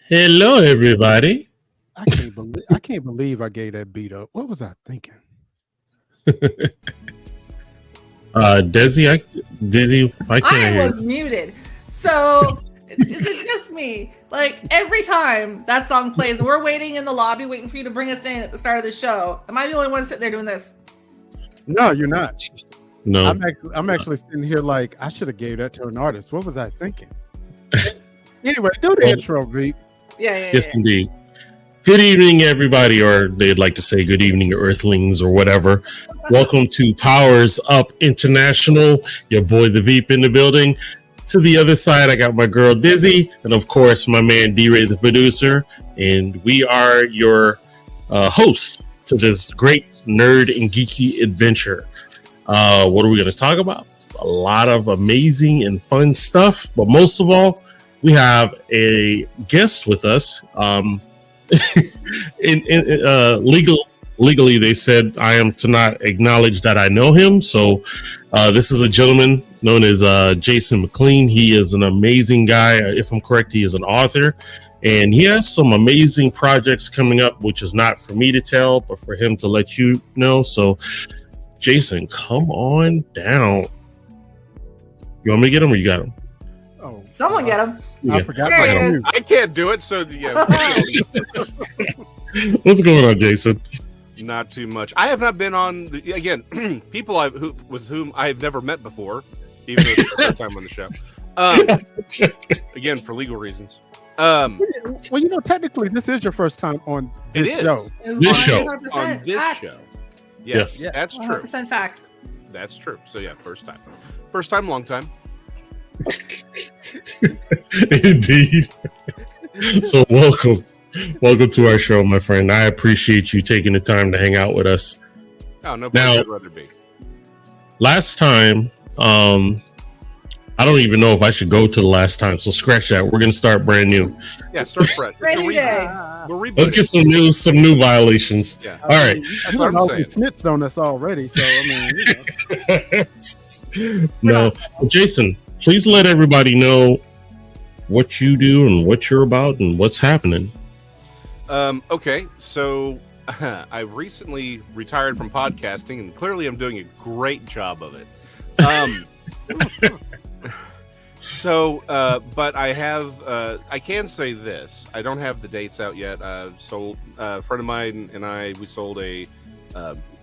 Hello, everybody. I can't believe I gave that beat up. What was I thinking? Dizzy, I can't hear. I was muted. So is it just me? Like every time that song plays, we're waiting in the lobby, waiting for you to bring us in at the start of the show. Am I the only one sitting there doing this? No, you're not. No. I'm actually sitting here like I should have gave that to an artist. What was I thinking? Anyway, do the intro, Veep. Yes, indeed. Good evening, everybody, or they'd like to say good evening, Earthlings, or whatever. Welcome to Powers Up International. Your boy, the Veep, in the building. To the other side, I got my girl, Dizzy, and of course, my man, DRay, the producer. And we are your hosts to this great nerd and geeky adventure. What are we going to talk about? A lot of amazing and fun stuff, but most of all, we have a guest with us. Legally, they said I am to not acknowledge that I know him. So this is a gentleman known as Jason McLean. He is an amazing guy. If I'm correct, he is an author, and he has some amazing projects coming up, which is not for me to tell, but for him to let you know. So, Jason, come on down. You want me to get him, or you got him? Oh, Someone get him. I forgot. I can't do it, so yeah. What's going on, Jason? Not too much. I have not been on again. People with whom I have never met before, even though it's the first time on the show. Again, for legal reasons. Well, technically, this is your first time on this show. This show. On this fact. show. Yes, Yeah. that's true. 100% fact. That's true. So yeah, first time, long time. Indeed. So welcome to our show, my friend. I appreciate you taking the time to hang out with us. Oh, no Now, place I'd rather be. Last time, I don't even know if I should go to the last time, so scratch that. We're gonna start brand new. Yeah, start fresh. Rainy day. Let's get some new violations. Yeah. All right. That's what I'm saying. Snitched on us already, so I mean, No, Jason, please let everybody know what you do and what you're about and what's happening. Okay, so I recently retired from podcasting, and clearly I'm doing a great job of it. But I have, I can say this. I don't have the dates out yet. So a friend of mine and we sold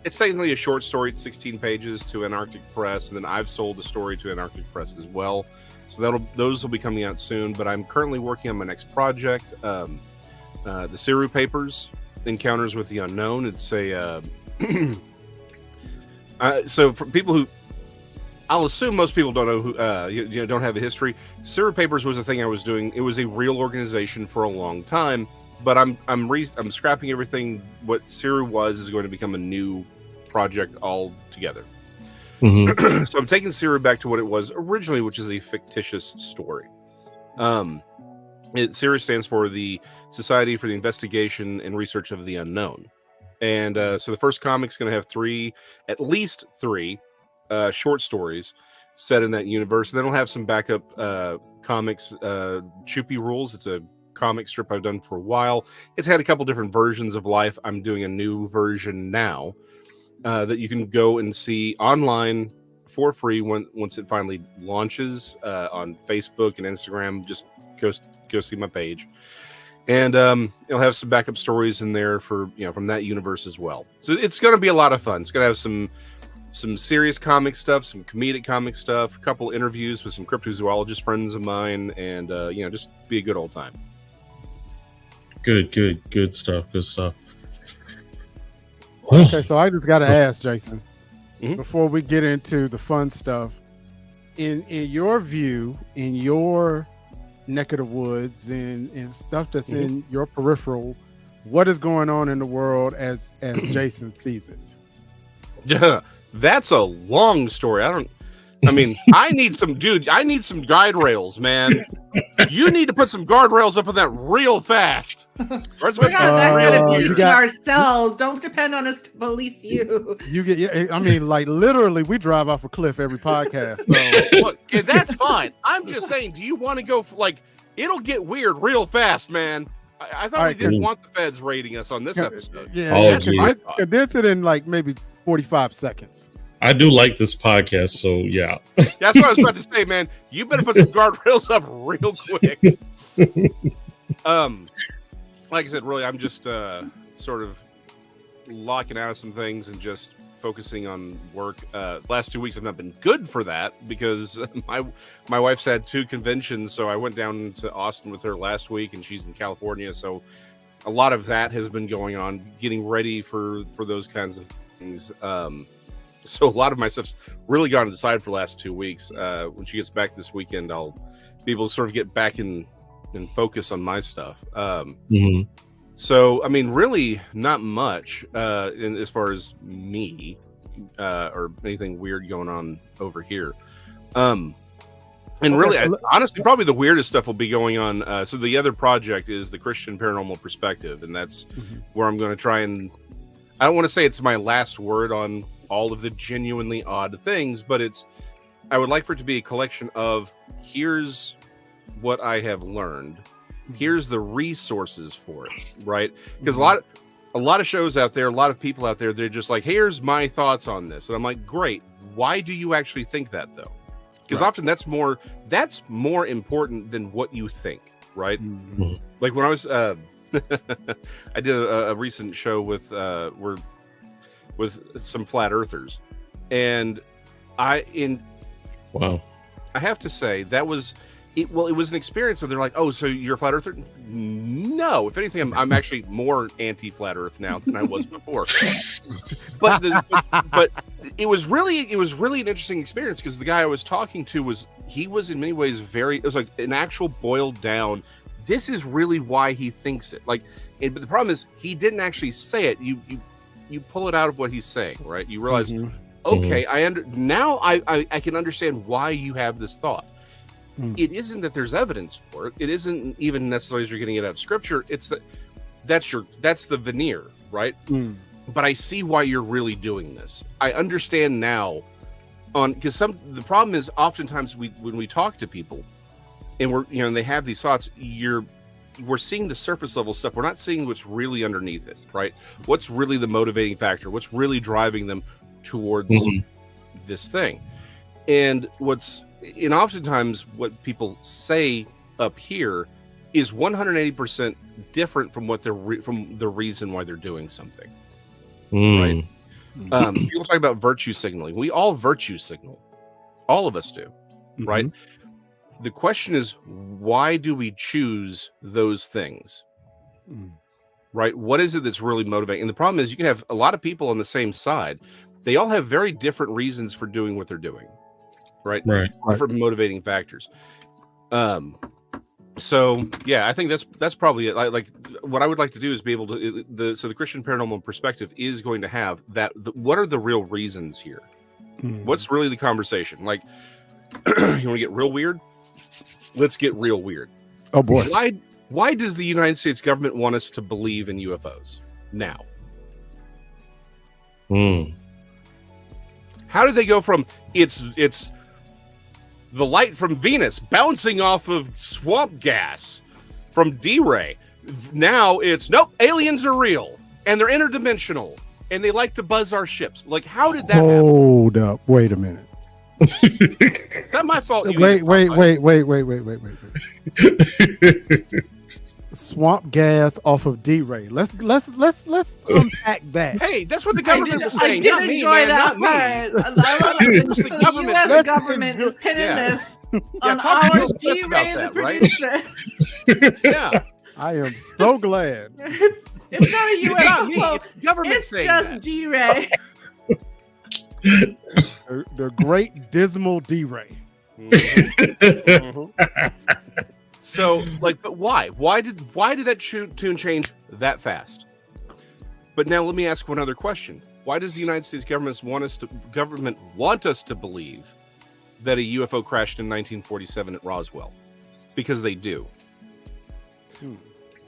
it's technically a short story. It's 16 pages to Antarctic Press, and then I've sold a story to Antarctic Press as well. So those will be coming out soon, but I'm currently working on my next project. The Siru Papers, Encounters with the Unknown. It's a, so for people who, I'll assume most people don't know who, don't have a history. Siru Papers was a thing I was doing. It was a real organization for a long time, but I'm scrapping everything. What Siru is going to become a new project altogether. Mm-hmm. So I'm taking Siru back to what it was originally, which is a fictitious story. Siru stands for the Society for the Investigation and Research of the Unknown. And so the first comic's going to have at least three short stories set in that universe. And then we'll have some backup comics. Choopy Rules. It's a comic strip I've done for a while. It's had a couple different versions of life. I'm doing a new version now that you can go and see online for free once it finally launches on Facebook and Instagram. Just go see my page, and it'll have some backup stories in there for from that universe as well. So it's going to be a lot of fun. It's going to have some serious comic stuff, some comedic comic stuff, a couple interviews with some cryptozoologist friends of mine, and just be a good old time. Good stuff. okay. So I just got to ask, Jason, Mhm. before we get into the fun stuff, in your view, in your neck of the woods, and stuff that's in your peripheral, what is going on in the world as Jason sees it? Yeah, that's a long story. I need some guide rails, man. You need to put some guardrails up on that real fast. We're not that good at policing ourselves. Don't depend on us to police you. Like literally, we drive off a cliff every podcast. So. Look, that's fine. I'm just saying, do you want to go for, it'll get weird real fast, man. I thought we didn't want the feds raiding us on this episode. Yeah, condense it in like maybe 45 seconds. I do like this podcast, so yeah. That's what I was about to say, man. You better put some guardrails up real quick. Like I said, really, I'm just sort of locking out of some things and just focusing on work. Last 2 weeks have not been good for that because my wife's had 2 conventions, so I went down to Austin with her last week, and she's in California, so a lot of that has been going on, getting ready for those kinds of things. So a lot of my stuff's really gone to the side for the last 2 weeks. When she gets back this weekend, I'll be able to sort of get back and focus on my stuff. So, I mean, really not much as far as me or anything weird going on over here. And really, honestly, probably the weirdest stuff will be going on. So the other project is the Christian Paranormal Perspective, and that's where I'm going to try and, I don't want to say it's my last word on all of the genuinely odd things, but I would like for it to be a collection of, here's what I have learned. Here's the resources for it, right? Because a lot of shows out there, a lot of people out there, they're just like, here's my thoughts on this. And I'm like, great. Why do you actually think that, though? Because often that's more important than what you think, right? Like when I was I did a recent show with some flat earthers, and I have to say that was it was an experience where they're like, oh, so you're a flat earther? No, if anything, I'm actually more anti-flat earth now than I was before. but it was really an interesting experience, because the guy I was talking to was in many ways it was like an actual boiled down, this is really why he thinks it. Like, but the problem is he didn't actually say it. You pull it out of what he's saying, right? You realize, okay, now I can understand why you have this thought. It isn't that there's evidence for it. It isn't even necessarily as you're getting it out of scripture. It's that's the veneer, right? But I see why you're really doing this. I understand now, because the problem is oftentimes when we talk to people and and they have these thoughts, we're seeing the surface level stuff. We're not seeing what's really underneath it, right? What's really the motivating factor? What's really driving them towards this thing? And oftentimes what people say up here is 180% different from what from the reason why they're doing something. Right? People talk about virtue signaling. We all virtue signal. All of us do, right? The question is, why do we choose those things? Right? What is it that's really motivating? And the problem is, you can have a lot of people on the same side. They all have very different reasons for doing what they're doing. Right. Different motivating factors. So yeah, I think that's probably it. Like what I would like to do is be able to so the Christian Paranormal Perspective is going to have that. What are the real reasons here? What's really the conversation? Like, you want to get real weird? Let's get real weird. Oh boy. Why does the United States government want us to believe in UFOs now? How did they go from it's the light from Venus bouncing off of swamp gas from DRay? Now it's, nope, aliens are real and they're interdimensional and they like to buzz our ships. Like, how did that happen? Hold up. Wait a minute. Is that my fault? Wait. Swamp gas off of DRay. Let's unpack that. Hey, that's what the government was saying. I did enjoy that part. The U.S. government is pinning this on our DRay, the producer. Yeah, I am so glad. It's not a U.S. It's government. It's just DRay. The great dismal DRay. So, like, but why? Why did that tune change that fast? But now let me ask one other question: why does the United States government want us to believe that a UFO crashed in 1947 at Roswell? Because they do.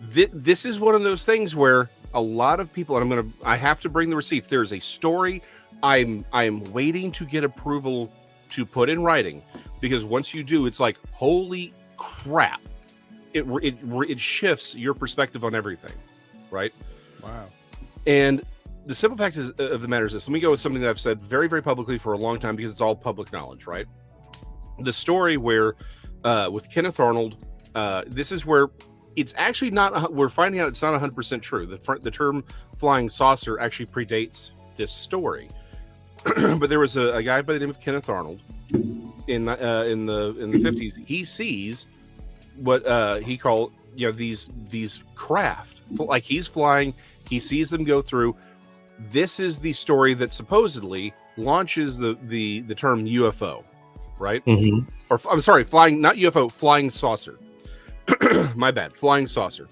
This is one of those things where a lot of people, and I have to bring the receipts. There is a story. I am waiting to get approval to put in writing, because once you do, it's like, holy crap, it shifts your perspective on everything, right? Wow. And the simple fact of the matter is this. Let me go with something that I've said very, very publicly for a long time because it's all public knowledge, right? The story where with Kenneth Arnold, this is where it's actually not. We're finding out it's not 100% true. The term flying saucer actually predates this story. But there was a guy by the name of Kenneth Arnold in the 50s. He sees what he called these craft, like he's flying. He sees them go through. This is the story that supposedly launches the term UFO, right? Mm-hmm. Or I'm sorry, flying, not UFO, flying saucer. My bad, flying saucer.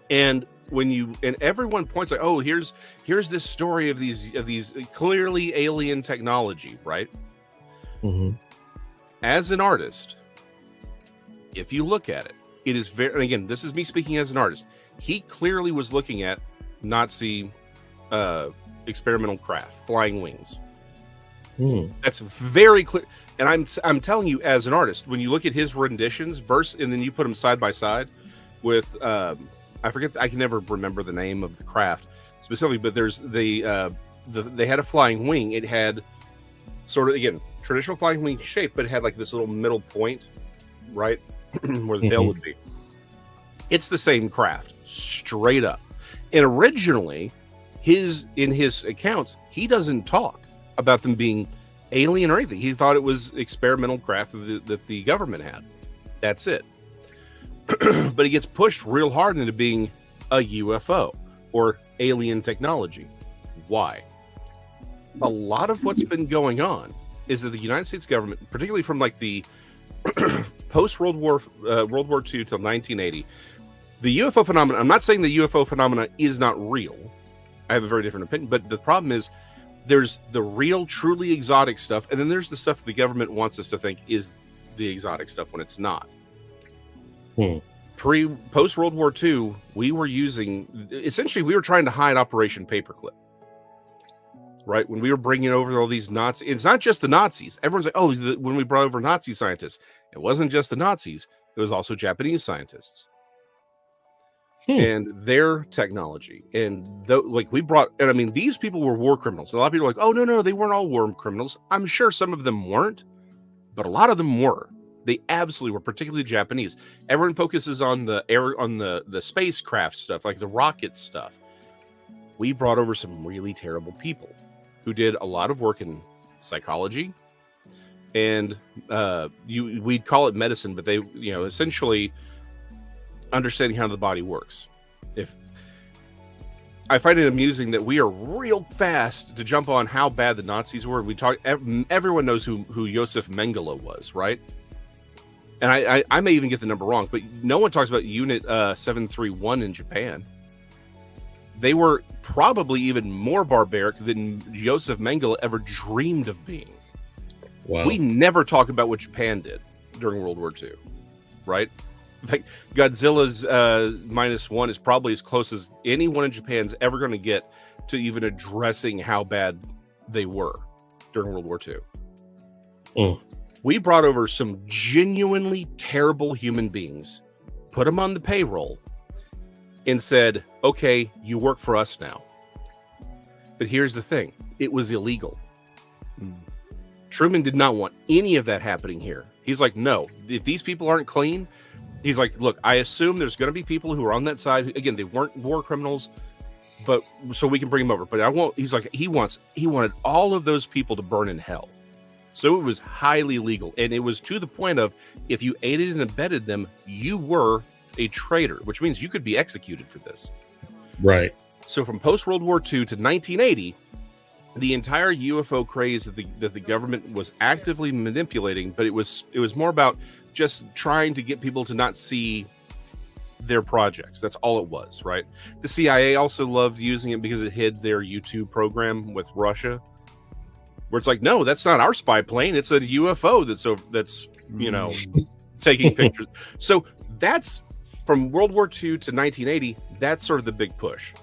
And everyone points like, oh, here's this story of these clearly alien technology, right? Mm-hmm. As an artist, if you look at it, it is very, and again, this is me speaking as an artist. He clearly was looking at Nazi experimental craft, flying wings. That's very clear. And I'm telling you, as an artist, when you look at his renditions, and then you put them side by side with I forget, I can never remember the name of the craft specifically, but there's they had a flying wing. It had sort of, again, traditional flying wing shape, but it had like this little middle point, right, where the tail would be. It's the same craft, straight up. And originally, in his accounts, he doesn't talk about them being alien or anything. He thought it was experimental craft that the government had. That's it. But he gets pushed real hard into being a UFO or alien technology. Why? A lot of what's been going on is that the United States government, particularly from like the post World War II till 1980, the UFO phenomenon. I'm not saying the UFO phenomena is not real. I have a very different opinion, but the problem is there's the real, truly exotic stuff, and then there's the stuff the government wants us to think is the exotic stuff when it's not. Post World War II, we were trying to hide Operation Paperclip, right? When we were bringing over all these Nazis, it's not just the Nazis. Everyone's like, oh, when we brought over Nazi scientists, it wasn't just the Nazis; it was also Japanese scientists and their technology. And we brought, and I mean, these people were war criminals. A lot of people are like, oh no, they weren't all war criminals. I'm sure some of them weren't, but a lot of them were. They absolutely were, particularly Japanese. Everyone focuses on the spacecraft stuff, like the rocket stuff. We brought over some really terrible people who did a lot of work in psychology, and we'd call it medicine, but they, essentially understanding how the body works. If I find it amusing that we are real fast to jump on how bad the Nazis were. We talk. Everyone knows who Josef Mengele was, right? And I may even get the number wrong, but no one talks about Unit 731 in Japan. They were probably even more barbaric than Josef Mengele ever dreamed of being. Wow. We never talk about what Japan did during World War II, right? In fact, Godzilla's -1 is probably as close as anyone in Japan's ever going to get to even addressing how bad they were during World War II. We brought over some genuinely terrible human beings, put them on the payroll, and said, okay, you work for us now. But here's the thing. It was illegal. Truman did not want any of that happening here. He's like, no, if these people aren't clean, he's like, look, I assume there's going to be people who are on that side. Again, they weren't war criminals, but so we can bring them over. But I won't. He's like, he wanted all of those people to burn in hell. So it was highly legal. And it was to the point of, if you aided and abetted them, you were a traitor, which means you could be executed for this. Right. So from post-World War II to 1980, the entire UFO craze that the government was actively manipulating, but it was more about just trying to get people to not see their projects. That's all it was, right? The CIA also loved using it because it hid their U-2 program with Russia, where it's like, no, that's not our spy plane. It's a UFO that's taking pictures. So that's from World War II to 1980. That's sort of the big push.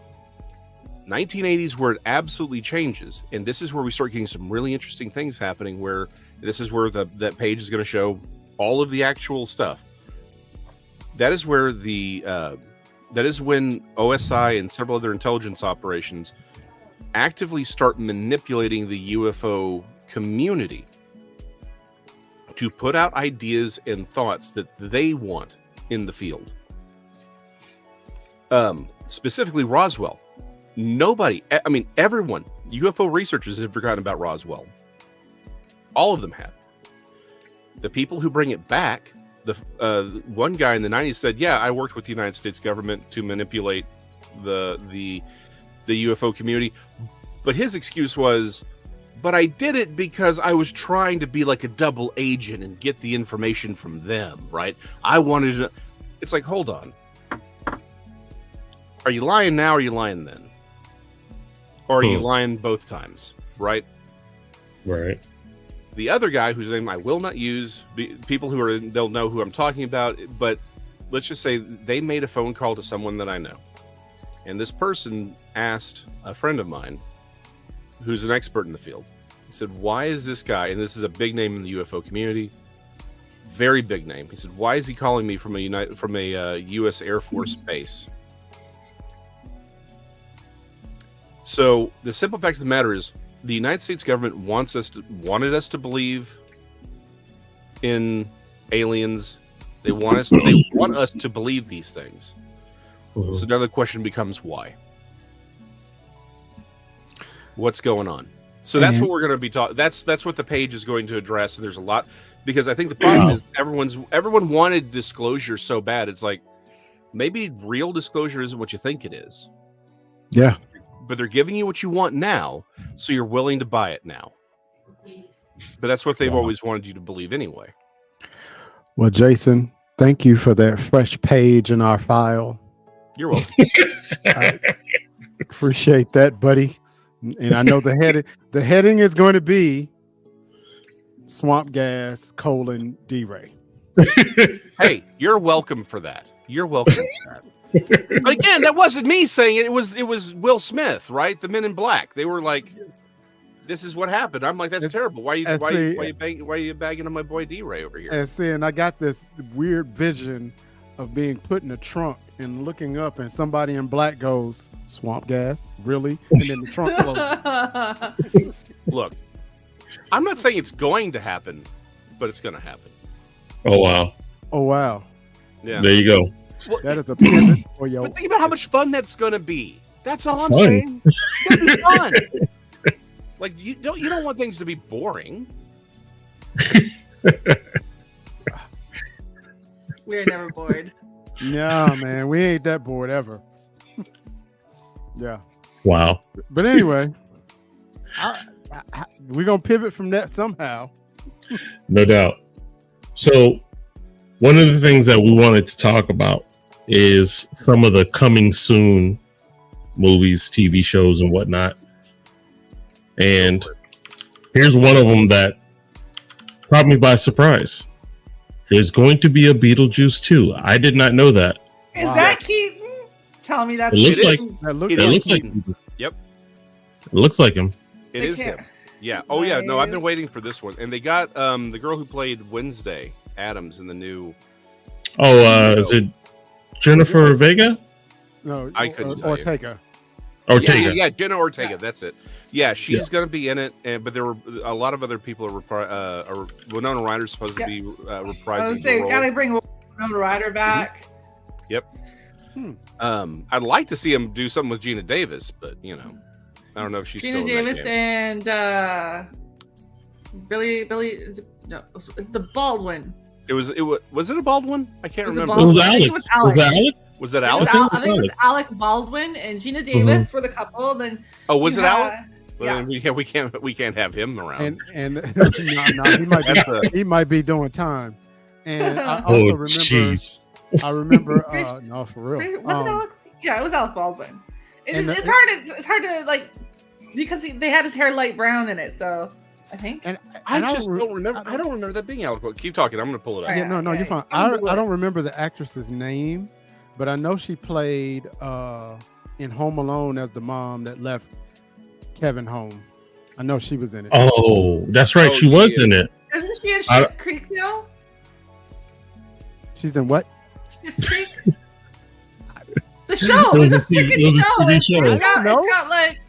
1980s where it absolutely changes, and this is where we start getting some really interesting things happening, where this is where that page is going to show all of the actual stuff. that is where that is when OSI and several other intelligence operations actively start manipulating the UFO community to put out ideas and thoughts that they want in the field. Specifically Roswell. Nobody, I mean, everyone, UFO researchers have forgotten about Roswell. All of them have. The people who bring it back, the one guy in the 90s said, yeah, I worked with the United States government to manipulate the UFO community. But his excuse was, but I did it because I was trying to be like a double agent and get the information from them, right? I wanted to. It's like, hold on. Are you lying now or are you lying then? Or are you lying both times, right? Right. The other guy whose name I will not use, people who are, they'll know who I'm talking about, but let's just say they made a phone call to someone that I know. And this person asked a friend of mine who's an expert in the field. He said, why is this guy, and this is a big name in the UFO community, very big name. He said, why is he calling me from a U.S. Air Force base? So the simple fact of the matter is the United States government wanted us to believe in aliens. They want us to believe these things. Mm-hmm. So now the question becomes why? What's going on? So that's what we're going to be talking. That's what the page is going to address. And there's a lot, because I think the problem is everyone wanted disclosure so bad. It's like, maybe real disclosure isn't what you think it is. Yeah. But they're giving you what you want now, so you're willing to buy it now. But that's what they've always wanted you to believe anyway. Well, Jason, thank you for that fresh page in our file. You're welcome. I appreciate that, buddy. And I know the heading is going to be Swamp Gas : DRay. Hey, you're welcome for that. You're welcome for that. But again, that wasn't me saying it. It was Will Smith, right? The Men in Black. They were like, "This is what happened." I'm like, "That's terrible. Why are you bagging on my boy DRay over here?" And I got this weird vision of being put in a trunk and looking up, and somebody in black goes, "Swamp gas, really?" And then the trunk closes. Look, I'm not saying it's going to happen, but it's going to happen. Oh wow! Oh wow! Yeah, there you go. Well, that is a pivot for your. But think about how much fun that's going to be. That's all I'm saying. It's going to be fun. Like you don't want things to be boring. We're never bored. No, man, we ain't that bored ever. Yeah. Wow. But anyway, we're gonna pivot from that somehow. No doubt. So, one of the things that we wanted to talk about is some of the coming soon movies, TV shows, and whatnot. And here's one of them that caught me by surprise. There's going to be a Beetlejuice 2. I did not know that. Is that Keaton? Tell me that's it looks like Keaton. Yep. It looks like him. It is him. Yeah. Oh yeah. No, I've been waiting for this one. And they got the girl who played Wednesday Addams in the new. Oh, is it Jennifer Vega? No, I couldn't tell Ortega. Ortega. Yeah, Jenna Ortega. That's it. Yeah, she's going to be in it, but there were a lot of other people are Winona Ryder's supposed to be reprising. I was saying, gotta bring Winona Ryder back. Mm-hmm. Yep. I'd like to see him do something with Gina Davis, but I don't know if she's Gina still Davis and Billy. Is it's the Baldwin. Was it a Baldwin? I can't remember. It was Alex. Was that Alex? Was that Alex? I think it was Alec Baldwin and Gina Davis were the couple. Then was it Alec? Yeah. We can't have him around. And no, he might be doing time. And I also remember. No, for real. Was it Alec? Yeah, it was Alec Baldwin. It's hard to like because they had his hair light brown in it, so. I think. And I just don't remember. I don't remember that being Alec. Keep talking. I'm going to pull it up. Yeah, no, you're fine. I don't remember the actress's name, but I know she played in Home Alone as the mom that left Kevin home. I know she was in it. Oh, that's right. She was in it. Isn't she in Schitt's Creek now? She's in what? Schitt's Creek? The show is a freaking show. It's got like.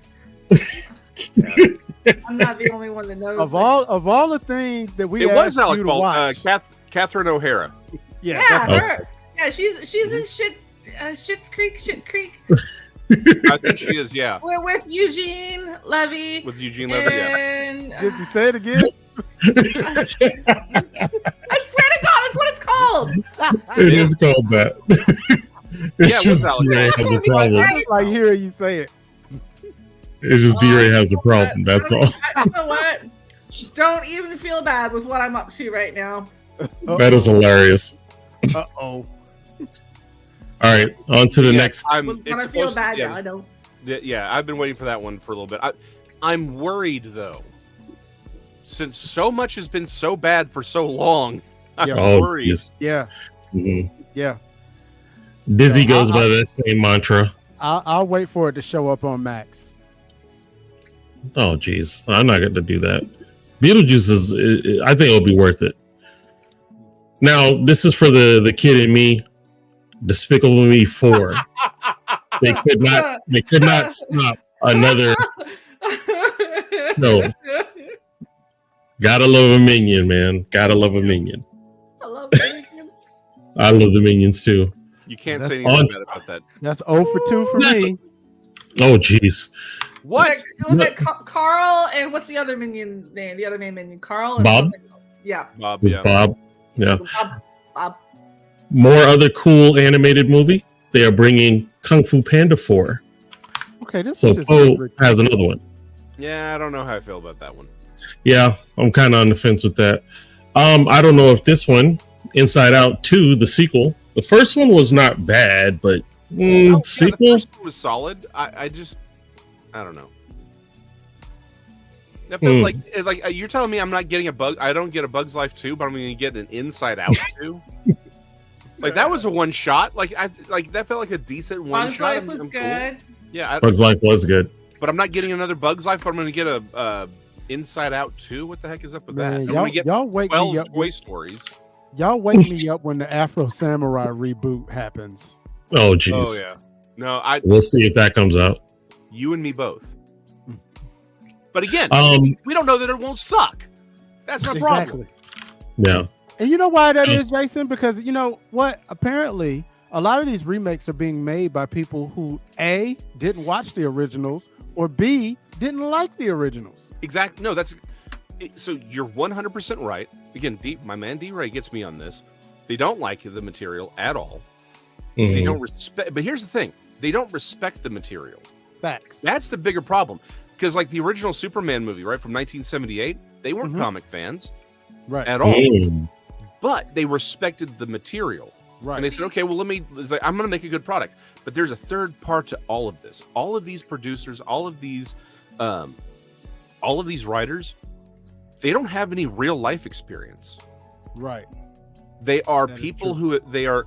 I'm not the only one that knows. Of all the things that we, it was Alec you to Baldwin, watch. Catherine O'Hara. Yeah, her. Yeah, she's in Schitt's Creek. I think she is. Yeah, we're with Eugene Levy. With Eugene Levy. And... Yeah. Did you say it again? I swear to God, it's what it's called. It is called that. It's just DRay has a problem. I like hearing you say it. It's just DRay has a problem. That's all. You know what? Don't even feel bad with what I'm up to right now. That is hilarious. Uh-oh. All right, on to the next. I was gonna feel bad now. I don't. Yeah, I've been waiting for that one for a little bit. I'm worried though, since so much has been so bad for so long. I'm worried. Geez. Yeah. Mm-hmm. Yeah. Dizzy goes by that same mantra. I'll wait for it to show up on Max. Oh, geez, I'm not going to do that. Beetlejuice is. I think it'll be worth it. Now, this is for the kid in me. Despicable Me 4. They could not stop another. No. Gotta love a minion, man. Gotta love a minion. I love minions. I love the minions too. You can't say anything bad about that. That's 0 for 2 for me. Oh, jeez. What? Was it Carl and what's the other minion's name? The other main minion, Carl. And Bob. Yeah. Bob. It was Bob. Yeah. Bob. More other cool animated movie. They are bringing Kung Fu Panda 4. Okay, this so Poe has another one. Yeah, I don't know how I feel about that one. Yeah, I'm kind of on the fence with that. I don't know if this one, Inside Out 2, the sequel. The first one was not bad, but sequel? The first one was solid. I don't know. That felt like you're telling me I'm not getting I don't get a Bug's Life 2, but I'm going to get an Inside Out 2. Like that was a one shot. That felt like a decent one shot. Bug's Life was good. Cool. Yeah, Bug's Life was good. But I'm not getting another Bug's Life. But I'm going to get a Inside Out 2. What the heck is up with that? Y'all wake me up. Toy Stories. Y'all wake me up when the Afro Samurai reboot happens. Oh, jeez. Oh yeah. No, we'll see if that comes out. You and me both. But again, we don't know that it won't suck. That's my problem. Yeah. And you know why that is, Jason? Because you know what? Apparently, a lot of these remakes are being made by people who A, didn't watch the originals, or B, didn't like the originals. Exactly. No, so you're 100% right. Again, my man DRay gets me on this. They don't like the material at all. Mm-hmm. They don't respect. But here's the thing: they don't respect the material. Facts. That's the bigger problem. Because like the original Superman movie, right, from 1978, they weren't comic fans, right, at all. But they respected the material, right? And they said, "Okay, well, I'm going to make a good product." But there's a third part to all of this. All of these producers, all of these writers, they don't have any real life experience, right? They are people who they are.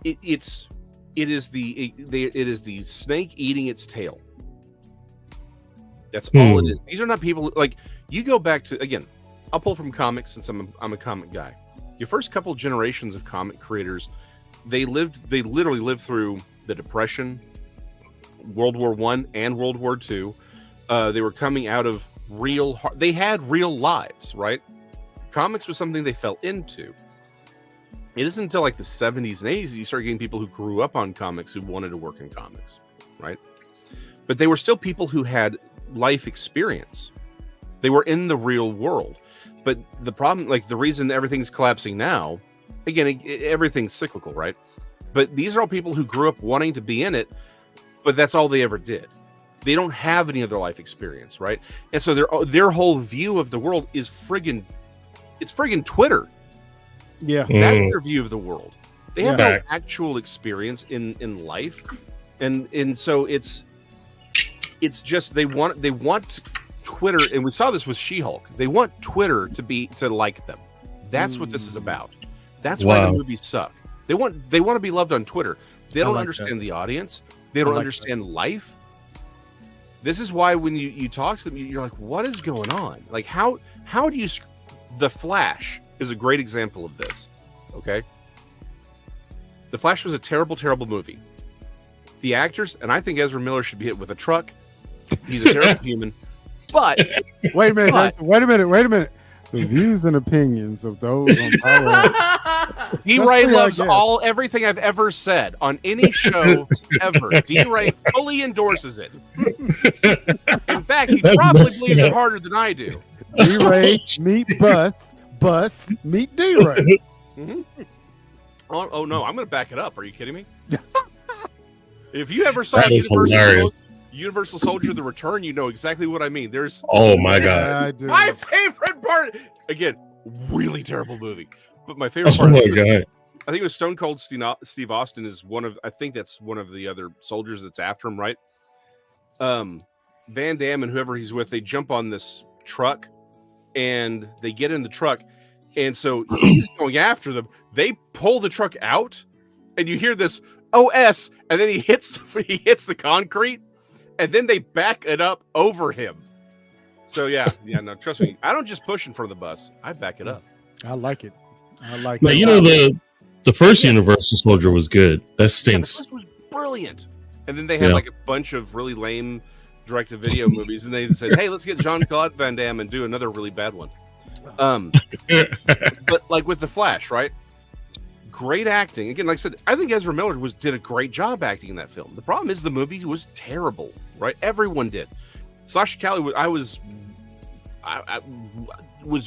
It is the snake eating its tail. That's all it is. These are not people like you go back to, again, I'll pull from comics since I'm a comic guy. Your first couple generations of comic creators, they literally lived through the Depression, World War I and World War II. They were coming out of they had real lives, right? Comics was something they fell into. It isn't until like the 70s and 80s that you start getting people who grew up on comics who wanted to work in comics, right? But they were still people who had life experience. They were in the real world. But the problem, like the reason everything's collapsing now, again, everything's cyclical, right? But these are all people who grew up wanting to be in it, but that's all they ever did. They don't have any other life experience, right? And so their whole view of the world is friggin' Twitter. Yeah. That's their view of the world. They have no actual experience in life. And so it's just they want Twitter, and we saw this with She-Hulk. They want Twitter to like them. That's what this is about. That's why the movies suck. They want to be loved on Twitter. They don't understand the audience. They don't understand life. This is why when you talk to them, you're like, what is going on? Like how do you? The Flash is a great example of this. Okay. The Flash was a terrible, terrible movie. The actors, and I think Ezra Miller should be hit with a truck. He's a terrible human. But wait a minute. The views and opinions of those on Power DRay loves everything I've ever said on any show ever. DRay fully endorses it. In fact, he probably believes it harder than I do. DRay meet Bus meet DRay. Mm-hmm. Oh no, I'm going to back it up. Are you kidding me? If you ever saw Universal Soldier: The Return, you know exactly what I mean. There's my god, my favorite part. Again, really terrible movie, but my favorite part. I think it was Stone Cold Steve Austin is one of. I think that's one of the other soldiers that's after him, right? Van Damme and whoever he's with, they jump on this truck, and they get in the truck, and so he's going after them. They pull the truck out, and you hear this OS, and then he hits the concrete. And then they back it up over him. So no, trust me. I don't just push in front of the bus. I back it up. I like it. But you know, the first Universal Soldier was good. That stinks. The first was brilliant. And then they had like a bunch of really lame direct-to-video movies, and they said, "Hey, let's get Jean-Claude Van Damme and do another really bad one." But like with the Flash, right? Great acting. Again, like I said, I think Ezra Miller did a great job acting in that film. The problem is the movie was terrible, right? Everyone did. Sasha Calle, I was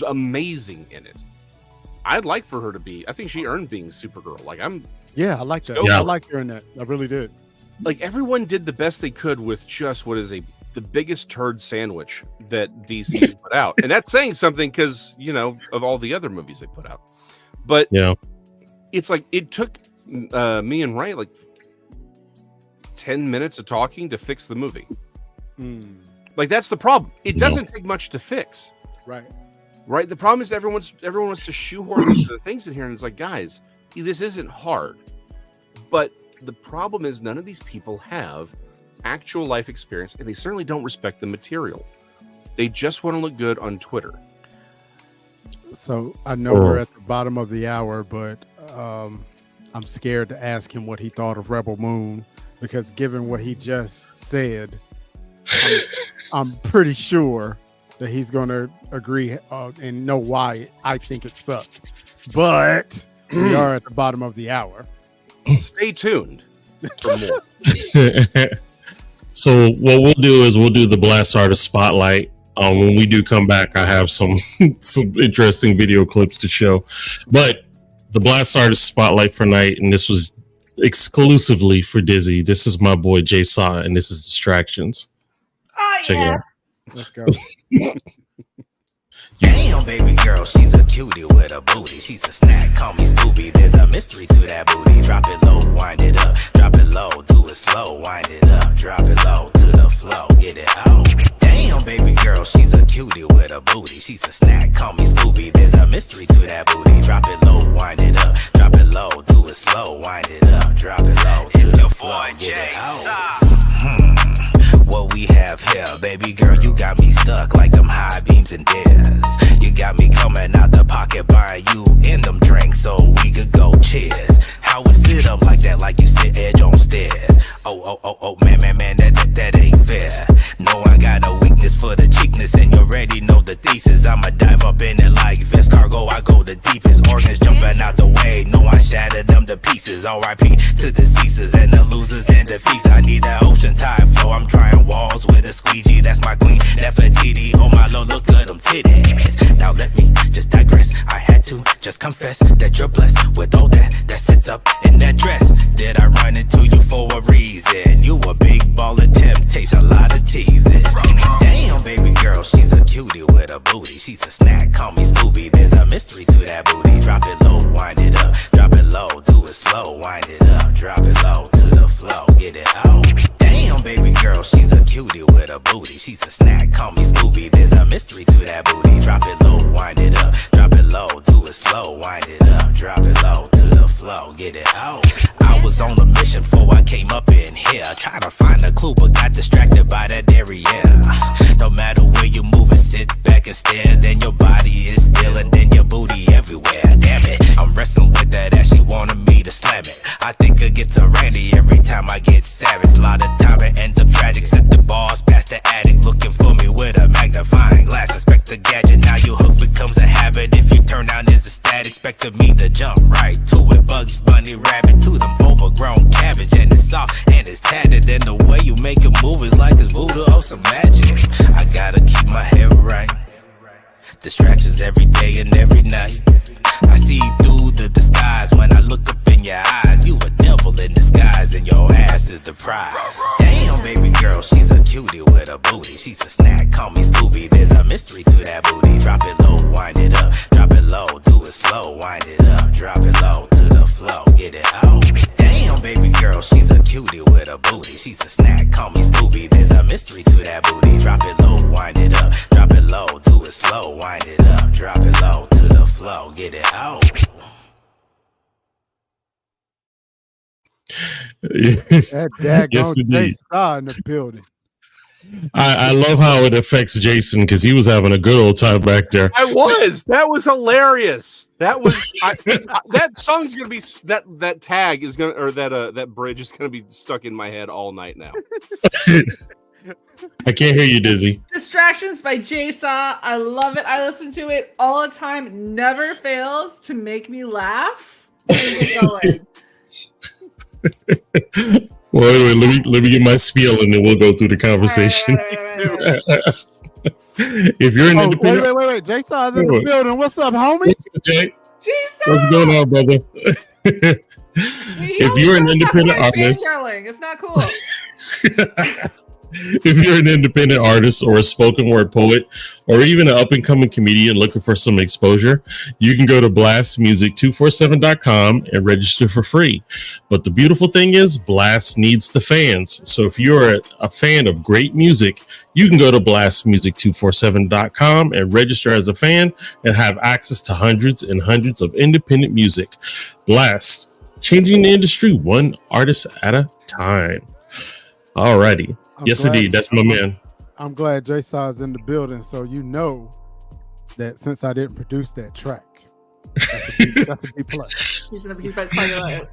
amazing in it. I'd like for her to be. I think she earned being Supergirl. Like I like that. Yeah. I liked her in that. I really did. Like everyone did the best they could with just what is the biggest turd sandwich that DC put out, and that's saying something because of all the other movies they put out. But it's like it took me and Ray like 10 minutes of talking to fix the movie. Like that's the problem. It doesn't take much to fix. Right. The problem is everyone wants to shoehorn these other things in here, and it's like, guys, this isn't hard. But the problem is none of these people have actual life experience, and they certainly don't respect the material. They just want to look good on Twitter. So I know we're at the bottom of the hour, but I'm scared to ask him what he thought of Rebel Moon, because given what he just said, I'm pretty sure that he's going to agree and know why I think it sucked. But we are at the bottom of the hour. Stay tuned for more. So what we'll do is we'll do the Blast Artist Spotlight. When we do come back, I have some interesting video clips to show. But the Blast Artist Spotlight for night, and this was exclusively for Dizzy. This is my boy Jay Saw, and this is Distractions. Oh, check it out. Let's go. Damn, baby girl, she's a cutie with a booty. She's a snack, call me Scooby. There's a mystery to that booty. Drop it low, wind it up. Drop it low, do it slow, wind it up. Drop it low to the flow, get it out. Damn, baby girl, she's a cutie with a booty. She's a snack, call me Scooby. There's a mystery to that booty. Drop it low, wind it up. Drop it low, do it slow, wind it up. Drop it low to the flow, get it out. What we have here, baby girl, you got me stuck like them high beams and dares. You got me coming out the pocket, buying you in them drinks so we could go cheers. How it sit up like that, like you sit edge on stairs. Oh, man, that ain't fair. No, I got a weakness for the cheapness, and you already know the thesis. I'ma dive up in it like Vince Cargo, I go the deepest. Organs jumping out the way, no, I shattered them to pieces. R.I.P. to the ceases and the losers and defeats. I need that ocean tide flow, I'm trying walls with a squeegee. That's my queen, Nefertiti. Oh my lord, look at them titties. Now let me just digress. I had to just confess that you're blessed with all that sits up in that dress. Did I run into you for a reason? You a big ball of temptation, a lot of teasing. Damn, baby girl, she's a cutie with a booty. She's a snack, call me Scooby. There's a mystery to that booty. Drop it low, wind it up. Drop it low, do it slow, wind it up. Drop it low to the flow, get it out. Damn, baby girl, she's a cutie with a booty. She's a snack, call me Scooby. There's a mystery to that booty. Drop it low, wind it up. Drop it low, do it slow, wind it up. Drop it low to the flow, get it out. I was on a mission before I came up in here, trying to find a clue, but got distracted by that area. No matter where you move and sit back and stare, then your body is still, and then your booty everywhere. Damn it, I'm wrestling with that as she wanted me to slam it. I think expected me to jump right to it. Bugs Bunny rabbit to them overgrown cabbage, and it's soft and it's tatted, and the way you make it move is like it's voodoo or some magic. I gotta keep my head right. Distractions every day and every night. I see through the disguise when I look up in your eyes. You a devil in disguise and your ass is the prize. Damn, baby girl, she's a cutie with a booty. She's a snack, call me Scooby. There's a mystery to that booty. Drop it low, wind it up. Drop it low, do it slow, wind it up. Drop it low to the flow, get it out. Damn, baby girl, she's a cutie with a booty. She's a snack, call me Scooby. There's a mystery to that booty. Drop it low, wind it up. Drop it low, do it slow, wind it up. Drop it low to the flow, get it out. That daggone Yes, indeed. J-Star in the building. I love how it affects Jason because he was having a good old time back there. I was. That was hilarious. That was. That song's gonna be that tag is gonna or that bridge is gonna be stuck in my head all night now. I can't hear you, Dizzy. Distractions by J-Saw. I love it. I listen to it all the time. Never fails to make me laugh. Well, anyway, let me get my spiel and then we'll go through the conversation. Right. If you're an independent, Wait. J-Saw is in the building. What's up, homie? what's up, Jay? J-Saw! What's going on, brother? If you're an independent artist, it's not cool. if you're an independent artist or a spoken word poet or even an up-and-coming comedian looking for some exposure, you can go to blastmusic247.com and register for free. But the beautiful thing is Blast needs the fans. So if you're a fan of great music, you can go to blastmusic247.com and register as a fan and have access to hundreds and hundreds of independent music. Blast, changing the industry one artist at a time. Alrighty. Yes, indeed. That's my man. I'm glad J-Saw is in the building, so you know that since I didn't produce that track, that's a B plus. He's gonna be talking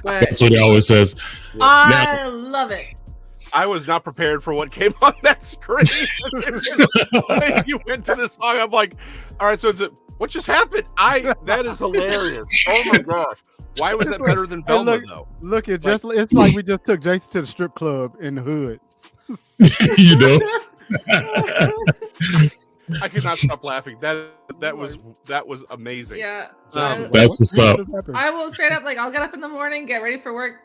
That's what he always says. I love it. I was not prepared for what came on that screen. When you went to the song, I'm like, all right, so what just happened? That is hilarious. Oh my gosh. Why was that better than Velma, though? Look, it's like we just took Jason to the strip club in the hood. You know? I could not stop laughing. That was amazing. Yeah. That's what's up. I will straight up, I'll get up in the morning, get ready for work,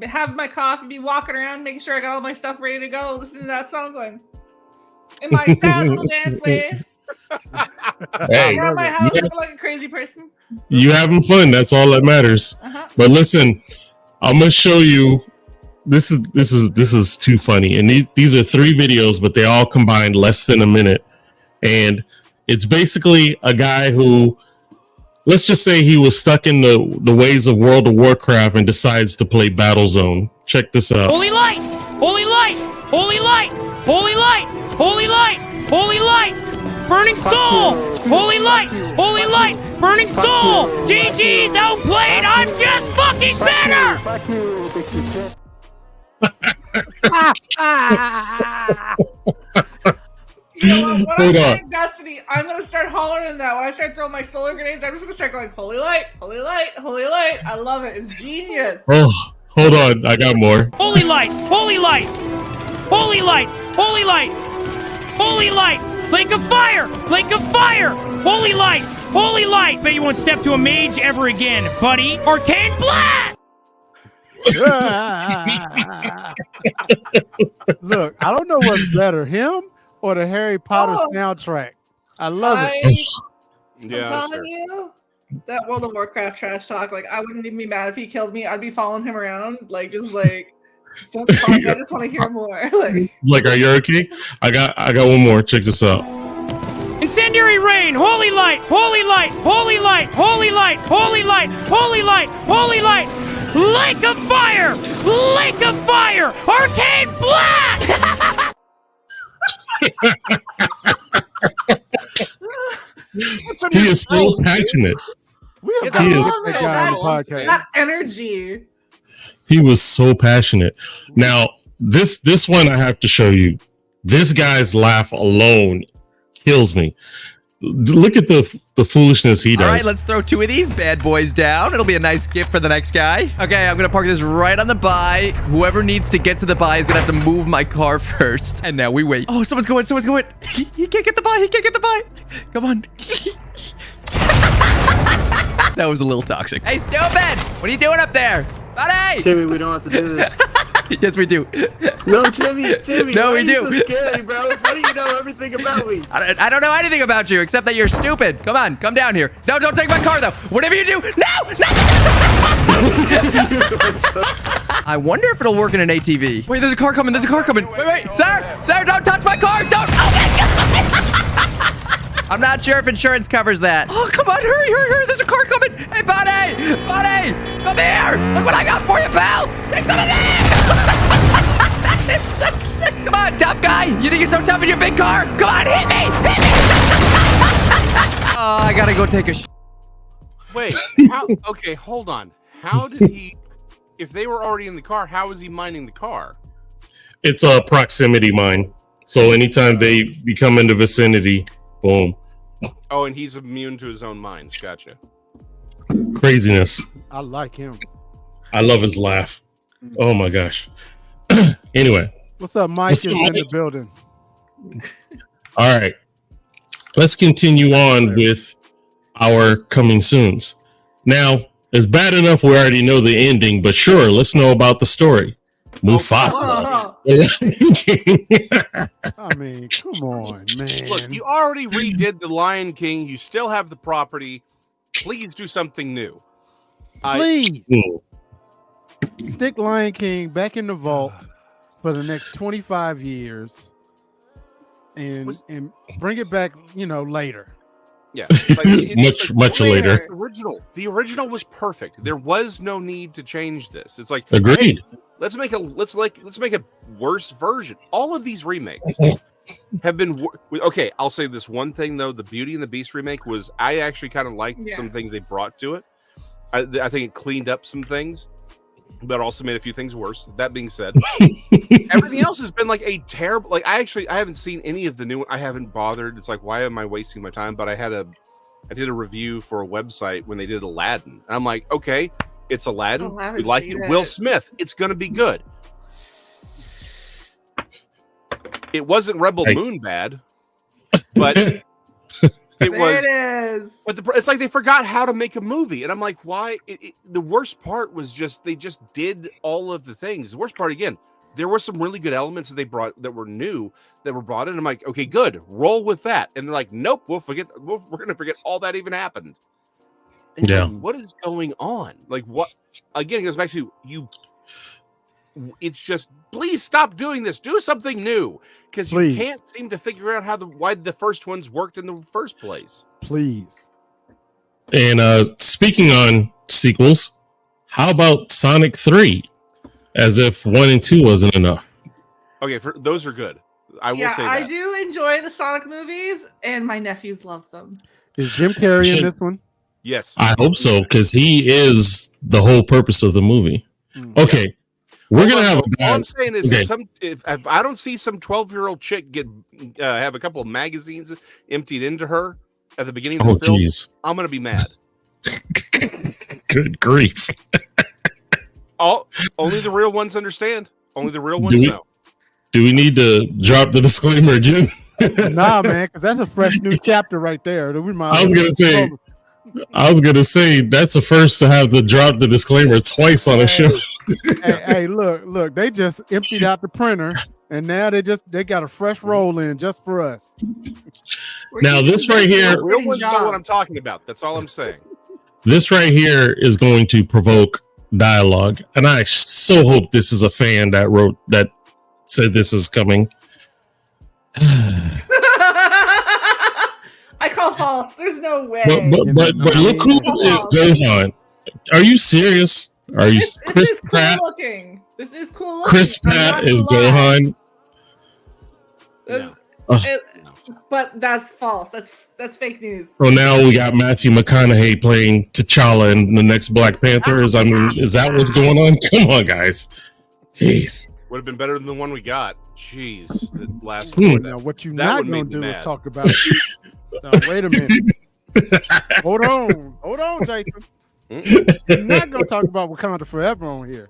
have my coffee, be walking around, making sure I got all my stuff ready to go, listening to that song going in my sad little dance ways. Hey, around my house looking like a crazy person. You having fun. That's all that matters. But listen, I'm going to show you. This is too funny. And these are 3 videos, but they all combined less than a minute. And it's basically a guy who, let's just say he was stuck in the ways of World of Warcraft and decides to play Battlezone. Check this out. Holy light! Holy light! Holy light! Holy light! Holy light! Holy light! Burning soul! Holy light! Holy light! Burning soul! GG's outplayed! I'm just fucking better! Hold on. Destiny, I'm gonna start hollering that when I start throwing my solar grenades. I'm just gonna start going, holy light, holy light, holy light. I love it. It's genius. Oh, hold on. I got more. Holy light! Holy light! Holy light! Holy light! Holy light! Lake of fire! Lake of fire! Holy light! Holy light! Bet you won't step to a mage ever again, buddy. Arcane blast! Look, I don't know what's better, him or the Harry Potter soundtrack. I love it. I'm telling you, that World of Warcraft trash talk, I wouldn't even be mad if he killed me. I'd be following him around, just don't talk. I just want to hear more. Are you okay? I got one more. Check this out. Incendiary rain! Holy light! Holy light! Holy light! Holy light! Holy light! Holy light! Holy light! Lake of fire! Lake of fire! Arcane blast! He is so passionate. We have got that guy on the podcast. That energy. He was so passionate. Now, this one I have to show you. This guy's laugh alone kills me. Look at the foolishness he does. All right, let's throw 2 of these bad boys down. It'll be a nice gift for the next guy. Okay, I'm gonna park this right on the buy. Whoever needs to get to the buy is gonna have to move my car first. And now we wait. Oh, someone's going. He can't get the buy. Come on. That was a little toxic. Hey, stupid! What are you doing up there? Buddy! Timmy, we don't have to do this. Yes, we do. No, Timmy. No, why we are you do. so scary, bro? Why do you know everything about me? I don't know anything about you except that you're stupid. Come on, come down here. No, don't take my car though. Whatever you do, no! I wonder if it'll work in an ATV. Wait, there's a car coming. Wait, sir, don't touch my car. Don't. Oh my God! I'm not sure if insurance covers that. Oh, come on, hurry. There's a car coming. Hey, buddy, come here. Look what I got for you, pal. Take some of that. That is so sick. Come on, tough guy. You think you're so tough in your big car? Come on, hit me. Oh, I gotta go take a Wait, okay, hold on. How did he, if they were already in the car, how was he mining the car? It's a proximity mine. So anytime they become in the vicinity, boom. Oh, and he's immune to his own mines. Gotcha. Craziness. I like him. I love his laugh. Oh my gosh. Anyway. What's up, Mike? Is in the building. All right. Let's continue on with our coming soons. Now, it's bad enough we already know the ending, but sure, let's know about the story. Mufasa. I mean, come on, man. Look, you already redid The Lion King. You still have the property. Please do something new. Please. Stick Lion King back in the vault for the next 25 years and bring it back, later. Yeah, much later. The original was perfect. There was no need to change this. It's like, agreed. Hey, let's make a worse version. All of these remakes have been okay. I'll say this one thing though: the Beauty and the Beast remake was I actually kind of liked some things they brought to it. I think it cleaned up some things, but also made a few things worse. That being said, everything else has been like a terrible. Like I haven't seen any of the new. I haven't bothered. It's like, why am I wasting my time? But I did a review for a website when they did Aladdin, and I'm like, okay, it's Aladdin. We like it. Will Smith. It's gonna be good. It wasn't Rebel Moon bad, but it was. It is. But it's like they forgot how to make a movie, and I'm like, why? The worst part was they just did all of the things. The worst part again, there were some really good elements that they brought that were new that were brought in. I'm like, okay, good, roll with that. And they're like, nope, we're gonna forget all that even happened. And yeah, like, what is going on? Like, what? Again, it goes back to you. It's just, please stop doing this. Do something new, because you can't seem to figure out why the first ones worked in the first place. Please. And speaking on sequels, how about Sonic 3? As if 1 and 2 wasn't enough. Okay, those are good. I will say that. I do enjoy the Sonic movies, and my nephews love them. Is Jim Carrey in this one? Yes. I hope so, because he is the whole purpose of the movie. Okay. Yeah. We're gonna have all I'm saying is if I don't see some 12-year-old chick have a couple of magazines emptied into her at the beginning of the film, I'm gonna be mad. Good grief. Only the real ones understand. Only the real ones know. Do we need to drop the disclaimer again? Nah, man, because that's a fresh new chapter right there. I was gonna say that's the first to have to drop the disclaimer twice on a show. hey, look! They just emptied out the printer, and now they got a fresh roll in just for us. Now this right here, real ones know what I'm talking about. That's all I'm saying. This right here is going to provoke dialogue, and I so hope this is a fan that said this is coming. I call false. There's no way. But look who is Gohan. Are you serious? Are you Chris Pratt? Cool looking. This is cool looking. Chris Pratt is Gohan. But that's false. That's fake news. So now we got Matthew McConaughey playing T'Challa in the next Black Panthers. I mean, is that what's going on? Come on, guys. Jeez. Would have been better than the one we got. Jeez. The last one. Now, what you're not going to do is talk about Wait a minute. Hold on, Jason. We're not gonna talk about Wakanda Forever on here.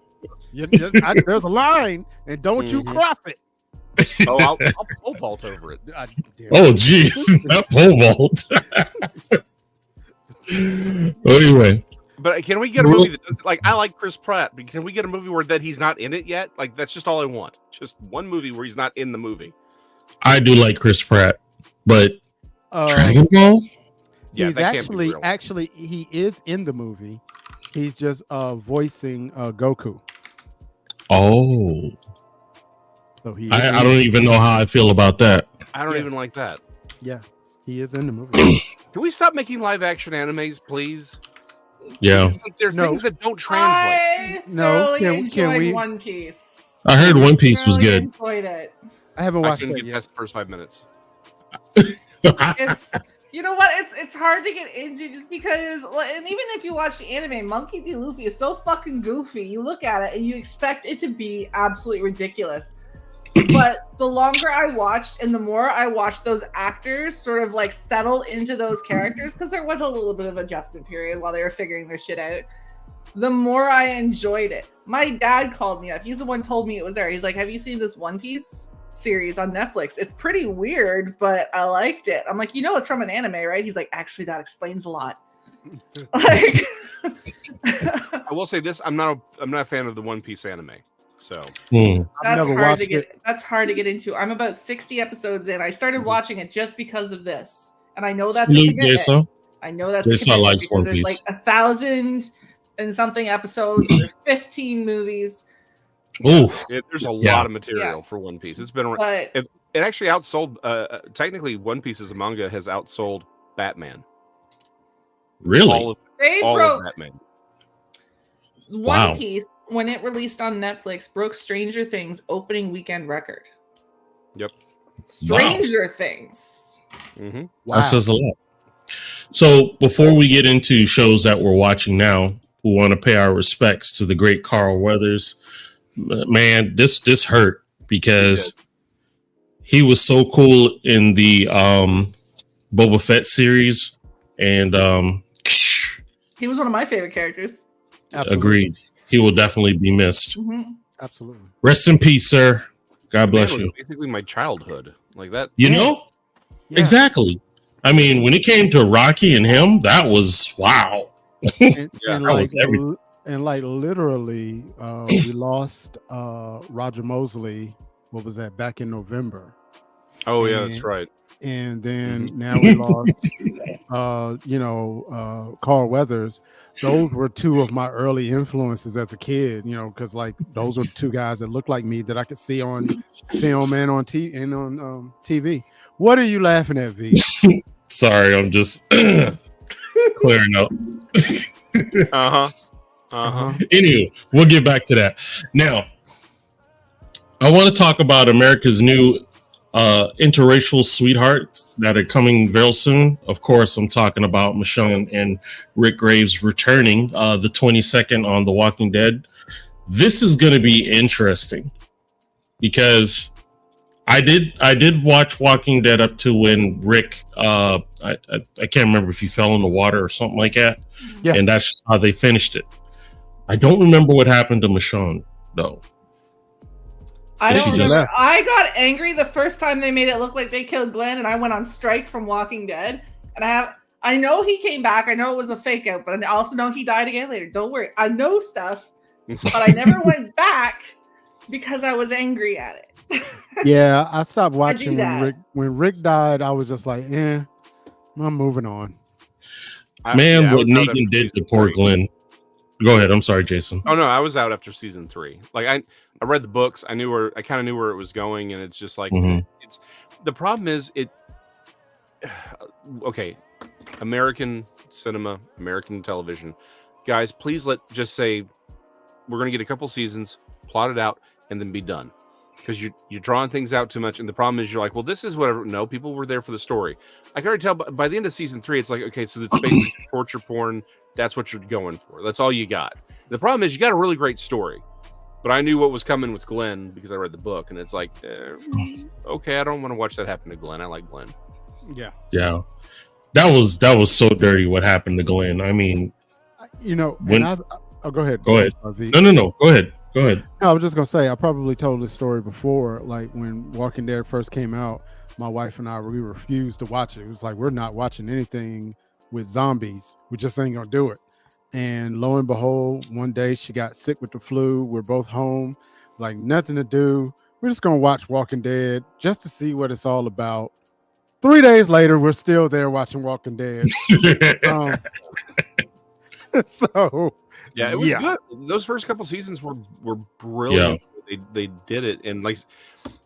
There's a line, and don't you cross it. Oh, I'll pole vault over it. Oh, jeez, not pole vault. Anyway, but can we get a movie that doesn't like? I like Chris Pratt, but can we get a movie where that he's not in it yet? Like that's just all I want. Just one movie where he's not in the movie. I do like Chris Pratt, but Dragon Ball. Yeah, he's that can't be real. actually he is in the movie. He's just voicing Goku. Oh, so I don't even know how I feel about that. I don't even like that. Yeah, he is in the movie. Can we stop making live action animes, please? Yeah, like, there are things that don't translate. I enjoyed we? One Piece. I heard One Piece was good. Enjoyed it. I haven't watched it yet. Past the first 5 minutes. It's you know what? It's hard to get into just because, and even if you watch the anime, Monkey D. Luffy is so fucking goofy. You look at it and you expect it to be absolutely ridiculous. But the longer I watched and the more I watched those actors sort of like settle into those characters, because there was a little bit of adjustment period while they were figuring their shit out, the more I enjoyed it. My dad called me up. He's the one who told me it was there. He's like, have you seen this One Piece series on Netflix? It's pretty weird, but I liked it. I'm like, it's from an anime, right? He's like, actually, that explains a lot. Like, I will say this: I'm not a fan of the One Piece anime. So that's hard to get. That's hard to get into. I'm about 60 episodes in. I started watching it just because of this, and I know that's a commitment. I know that's a commitment because there's like 1,000 and something episodes. And there's 15 movies. There's a lot of material for One Piece. It's been around. It actually outsold. Technically, One Piece as a manga has outsold Batman. Really? All of Batman. One Piece, when it released on Netflix, broke Stranger Things opening weekend record. Yep. Stranger Things. Mm-hmm. Wow. That says a lot. So before we get into shows that we're watching now, we want to pay our respects to the great Carl Weathers. Man, this hurt because he was so cool in the Boba Fett series, and he was one of my favorite characters. Absolutely. Agreed. He will definitely be missed. Mm-hmm. Absolutely. Rest in peace, sir. God bless you. Basically, my childhood, like that. Exactly. I mean, when it came to Rocky and him, that was wow. And like literally, we lost Roger Mosley. What was that? Back in November. Oh yeah, that's right. And then now we lost, Carl Weathers. Those were two of my early influences as a kid. Because like those were two guys that looked like me that I could see on film and on TV. What are you laughing at, V? Sorry, I'm just clearing up. Anyway, we'll get back to that. Now, I want to talk about America's new interracial sweethearts that are coming real soon. Of course, I'm talking about Michonne and Rick Graves returning the 22nd on The Walking Dead. This is going to be interesting because I did watch Walking Dead up to when Rick I can't remember if he fell in the water or something like that. Yeah. And that's how they finished it. I don't remember what happened to Michonne though. I don't remember. I got angry the first time they made it look like they killed Glenn, and I went on strike from Walking Dead. And I know he came back. I know it was a fake out, but I also know he died again later. Don't worry. I know stuff, but I never went back because I was angry at it. Yeah, I stopped watching when Rick died. I was just like, I'm moving on. What Negan did to poor Glenn. Go ahead. I'm sorry, Jason. Oh no, I was out after season 3. Like I read the books. I kind of knew where it was going, and it's just like it's. The problem is okay, American cinema, American television, guys. Please just say we're going to get a couple seasons, plot it out, and then be done. Because you're drawing things out too much, and the problem is you're like, well, this is whatever. No, people were there for the story. I can already tell by the end of season 3, it's like, okay, so it's basically torture porn. That's what you're going for. That's all you got. The problem is you got a really great story, but I knew what was coming with Glenn because I read the book, and it's like, okay, I don't want to watch that happen to Glenn. I like Glenn. Yeah. Yeah. That was so dirty what happened to Glenn. I mean, You know, When- go ahead. Go ahead. V. no. Go ahead. No, I was just gonna say I probably told this story before. Like when Walking Dead first came out, my wife and I we refused to watch it. It was like we're not watching anything with zombies. We just ain't gonna do it. And lo and behold, one day she got sick with the flu. We're both home, like nothing to do. We're just gonna watch Walking Dead just to see what it's all about. 3 days later, we're still there watching Walking Dead. So Yeah, it was good. Those first couple seasons were brilliant. They did it, and like,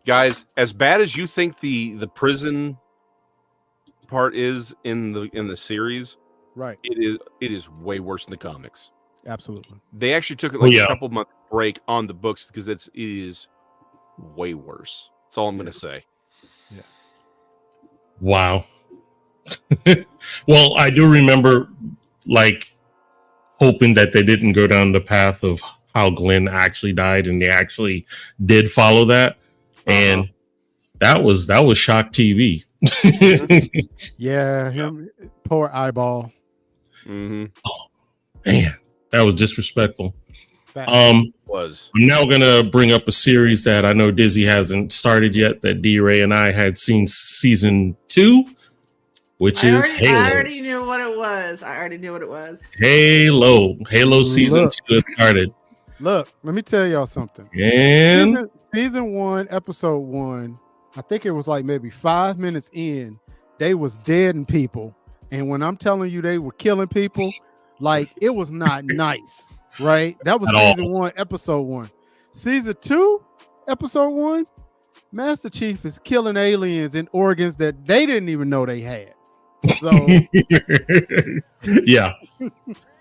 guys, as bad as you think the prison part is in the series, right, it is way worse in the comics. Absolutely. They actually took it like a couple month break on the books because it is way worse. That's all I'm going to say. Yeah. Wow. Well, I do remember like hoping that they didn't go down the path of how Glenn actually died, and they actually did follow that. And that was shock TV. Yeah, him, poor eyeball. Mm-hmm. Oh, man, that was disrespectful. Fascinating. I'm now gonna bring up a series that I know Dizzy hasn't started yet, that DRay and I had seen season 2, which is Halo. I already knew what it was. Halo season 2 has started. Look, let me tell y'all something. And season 1, episode 1, I think it was like maybe 5 minutes in, they was deading people. And when I'm telling you they were killing people, like it was not nice, right? That was season 1, episode 1. Season 2, episode 1, Master Chief is killing aliens in organs that they didn't even know they had. So yeah.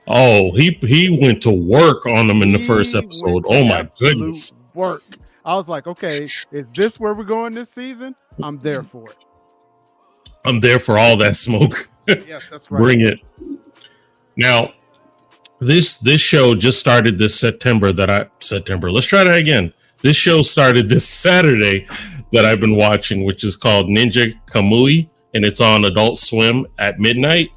Oh, he went to work on them in the first episode. Oh my goodness. Work. I was like, okay, is this where we're going this season? I'm there for it. I'm there for all that smoke. Yes, that's right. Bring it. Now, this show just started this September. Let's try that again. This show started this Saturday that I've been watching, which is called Ninja Kamui, and it's on Adult Swim at midnight.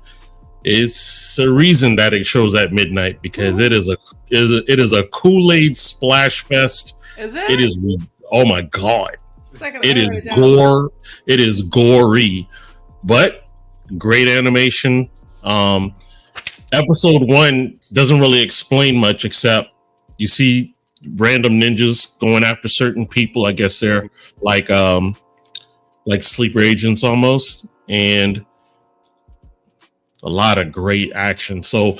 It's a reason that it shows at midnight because it is a Kool-Aid splash fest. Is it? It is. Oh my god! It is down. gore. It is gory, but great animation. Episode 1 doesn't really explain much except you see random ninjas going after certain people. I guess they're like sleeper agents almost, and a lot of great action. So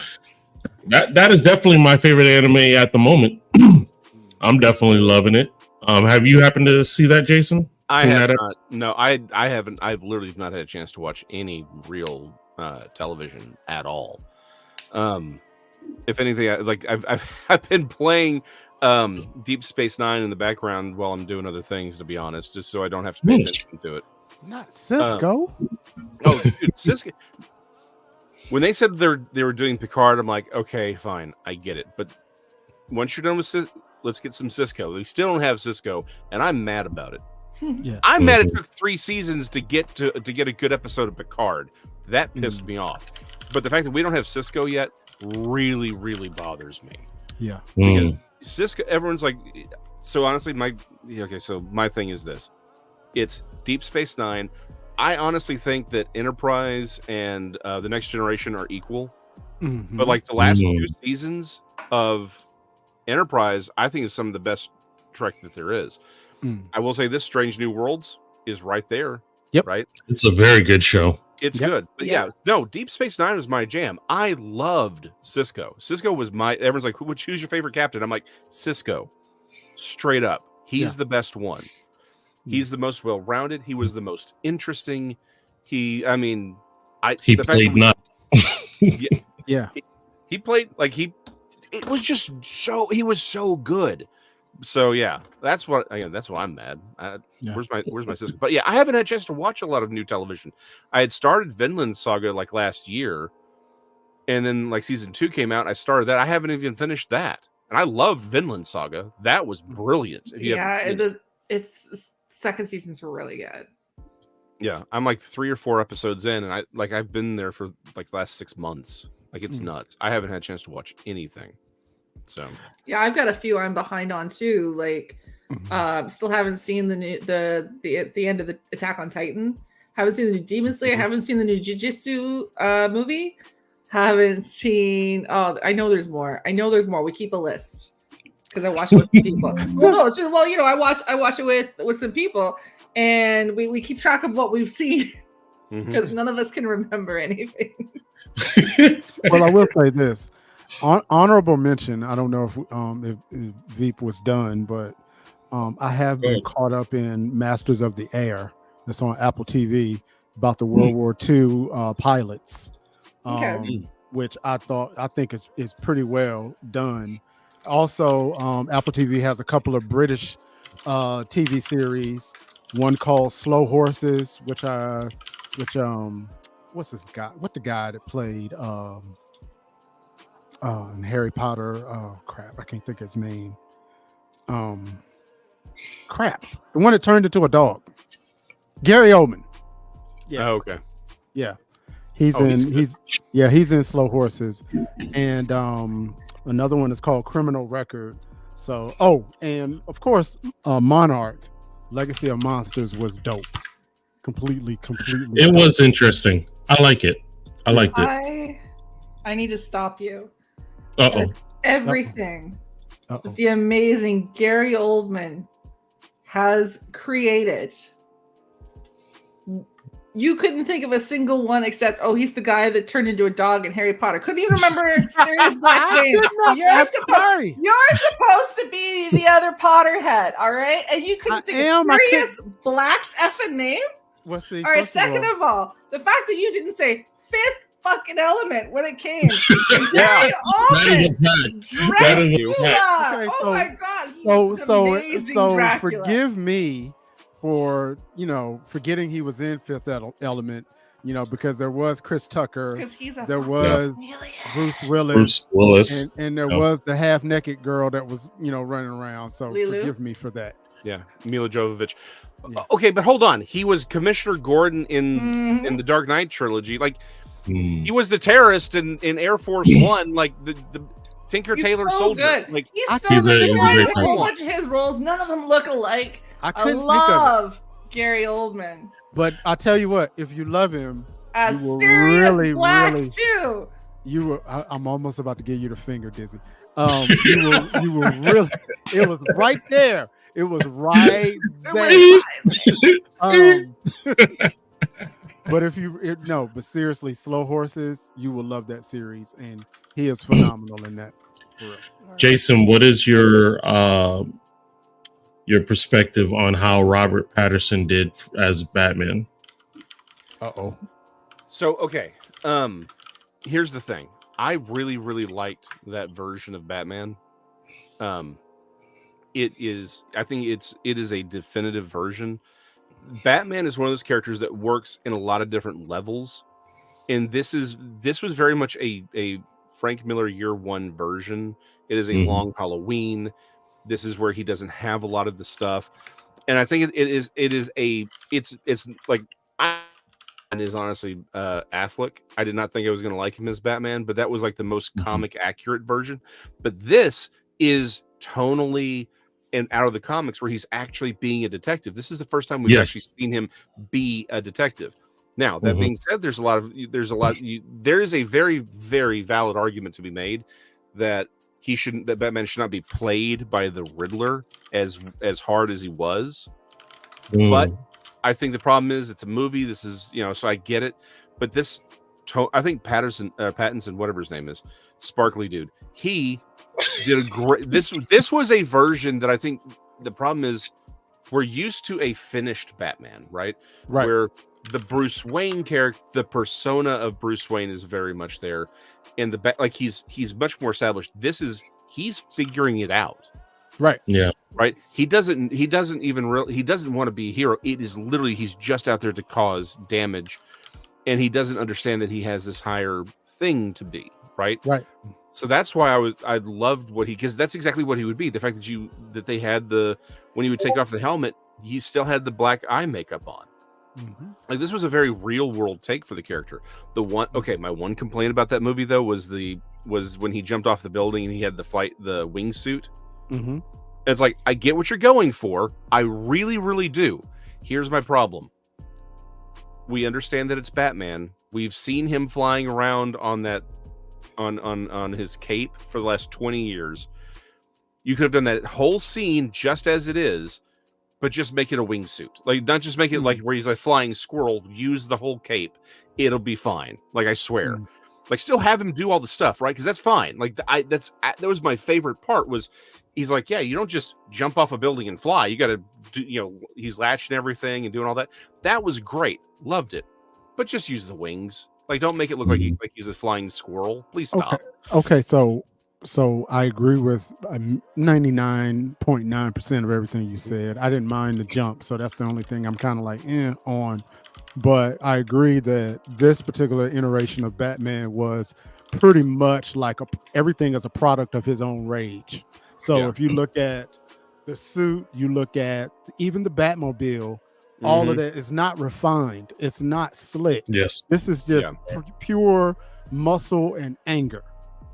that is definitely my favorite anime at the moment. I'm definitely loving it. Have you happened to see that, Jason? I have not. No, I haven't. I've literally not had a chance to watch any real television at all. If anything, I've been playing Deep Space Nine in the background while I'm doing other things, to be honest, just so I don't have to pay attention to it. Not Cisco. Dude, Cisco. When they said they were doing Picard, I'm like, okay, fine, I get it. But once you're done with let's get some Cisco. We still don't have Cisco, and I'm mad about it. Yeah. I'm mad it took 3 seasons to get a good episode of Picard. That pissed me off. But the fact that we don't have Cisco yet really, really bothers me. Yeah. Because Cisco, everyone's like, so honestly, my thing is this. It's Deep Space Nine. I honestly think that Enterprise and the Next Generation are equal. Mm-hmm. But like the last 2 seasons of Enterprise, I think is some of the best Trek that there is. I will say this: Strange New Worlds is right there. Yep. Right. It's a very good show. It's good. But Deep Space Nine was my jam. I loved Cisco. Cisco was everyone's like, who's your favorite captain? I'm like, Cisco. Straight up. He's the best one. He's the most well-rounded. He was the most interesting. He played not. Yeah. He played it was just he was so good. So yeah, that's why I'm mad. Where's my Cisco? But yeah, I haven't had a chance to watch a lot of new television. I had started Vinland Saga like last year, and then like season 2 came out. I started that. I haven't even finished that, and I loved Vinland Saga. That was brilliant. Its second seasons were really good. Yeah, I'm like 3 or 4 episodes in, and I've been there for like the last 6 months. Like it's nuts. I haven't had a chance to watch anything. So yeah, I've got a few I'm behind on too. Like, still haven't seen the new the end of the Attack on Titan. Haven't seen the new Demon Slayer. Haven't seen the new Jujutsu movie. Haven't seen. Oh, I know there's more. We keep a list because I watch it with people. Well, no, it's just, well, you know, I watch it with some people, and we keep track of what we've seen because none of us can remember anything. Well, I will say this. Honorable mention. I don't know if Veep was done, but I have been caught up in Masters of the Air. That's on Apple TV about the World War II pilots, which I think is pretty well done. Also, Apple TV has a couple of British TV series. One called Slow Horses, which what's this guy? What the guy that played in Harry Potter? Oh crap, I can't think of his name. Crap, the one that turned into a dog. Gary Oldman. Yeah. Oh, okay. Yeah. He's in Slow Horses. And another one is called Criminal Record. So and of course Monarch, Legacy of Monsters was dope. Completely it dope. Was interesting. I like it. I liked it. I need to stop you. Everything the amazing Gary Oldman has created. You couldn't think of a single one except, he's the guy that turned into a dog in Harry Potter. Couldn't even remember Sirius Black's name. You're supposed to be the other Potterhead, all right? And you couldn't think of Sirius Black's effing name? Well, see, all right, second of all, the fact that you didn't say fifth fucking element when it came. That is a fact. Okay, my God. So forgive me for forgetting he was in Fifth Element, because there was Chris Tucker, there was Bruce Willis, and there was the half-naked girl that was running around. So forgive me for that. Yeah, Mila Jovovich. Yeah. Okay, but hold on. He was Commissioner Gordon in the Dark Knight trilogy. Like he was the terrorist in Air Force One. Like the Tinker Tailor Soldier. Good. Like he's a great a whole bunch of his roles. None of them look alike. I love Gary Oldman. But I'll tell you what, if you love him, as you will Sirius Black too. You were. I'm almost about to give you the finger, Dizzy. You will really. It was right there. It was right there. But seriously, Slow Horses, you will love that series, and he is phenomenal in that. Jason, what is your perspective on how Robert Pattinson did as Batman? So okay, here's the thing. I really, really liked that version of Batman. It is a definitive version. Batman is one of those characters that works in a lot of different levels, and this was very much a Frank Miller Year One version. It is a Long Halloween. This is where he doesn't have a lot of the stuff, and I think it's like and is honestly Affleck. I did not think I was going to like him as Batman, but that was like the most comic accurate version. But this is tonally and out of the comics where he's actually being a detective. This is the first time we've actually seen him be a detective. Now, that being said, there is a very, very valid argument to be made that Batman should not be played by the Riddler as hard as he was. But I think the problem is it's a movie. This is, so I get it. But I think Pattinson, whatever his name is, sparkly dude, he did a great. This was a version that I think the problem is we're used to a finished Batman, right? Where the Bruce Wayne character, the persona of Bruce Wayne is very much there, and he's much more established. He's figuring it out. Right. Yeah. Right. He doesn't want to be a hero. It is literally he's just out there to cause damage, and he doesn't understand that he has this higher thing to be. Right. So that's why I loved because that's exactly what he would be. The fact that they had when he would take off the helmet, he still had the black eye makeup on. Like this was a very real world take for the character. My one complaint about that movie though was when he jumped off the building and he had the wingsuit. Mm-hmm. It's like, I get what you're going for. I really, really do. Here's my problem. We understand that it's Batman. We've seen him flying around on that on his cape for the last 20 years. You could have done that whole scene just as it is, but just make it a wingsuit. Like, not just make it like where he's a flying squirrel. Use the whole cape. It'll be fine. Like, I swear. Like, still have him do all the stuff, right? Because that's fine. Like, that was my favorite part. Was he's like, yeah, you don't just jump off a building and fly. You got to do, he's latching everything and doing all that. That was great. Loved it. But just use the wings. Like, don't make it look like he's a flying squirrel. Please stop. Okay, so I agree with 99.9% of everything you said. I didn't mind the jump, so that's the only thing I'm kind of like on. But I agree that this particular iteration of Batman was pretty much like everything is a product of his own rage. So if you look at the suit, you look at even the Batmobile, all of that is not refined. It's not slick. Yes. This is just pure muscle and anger.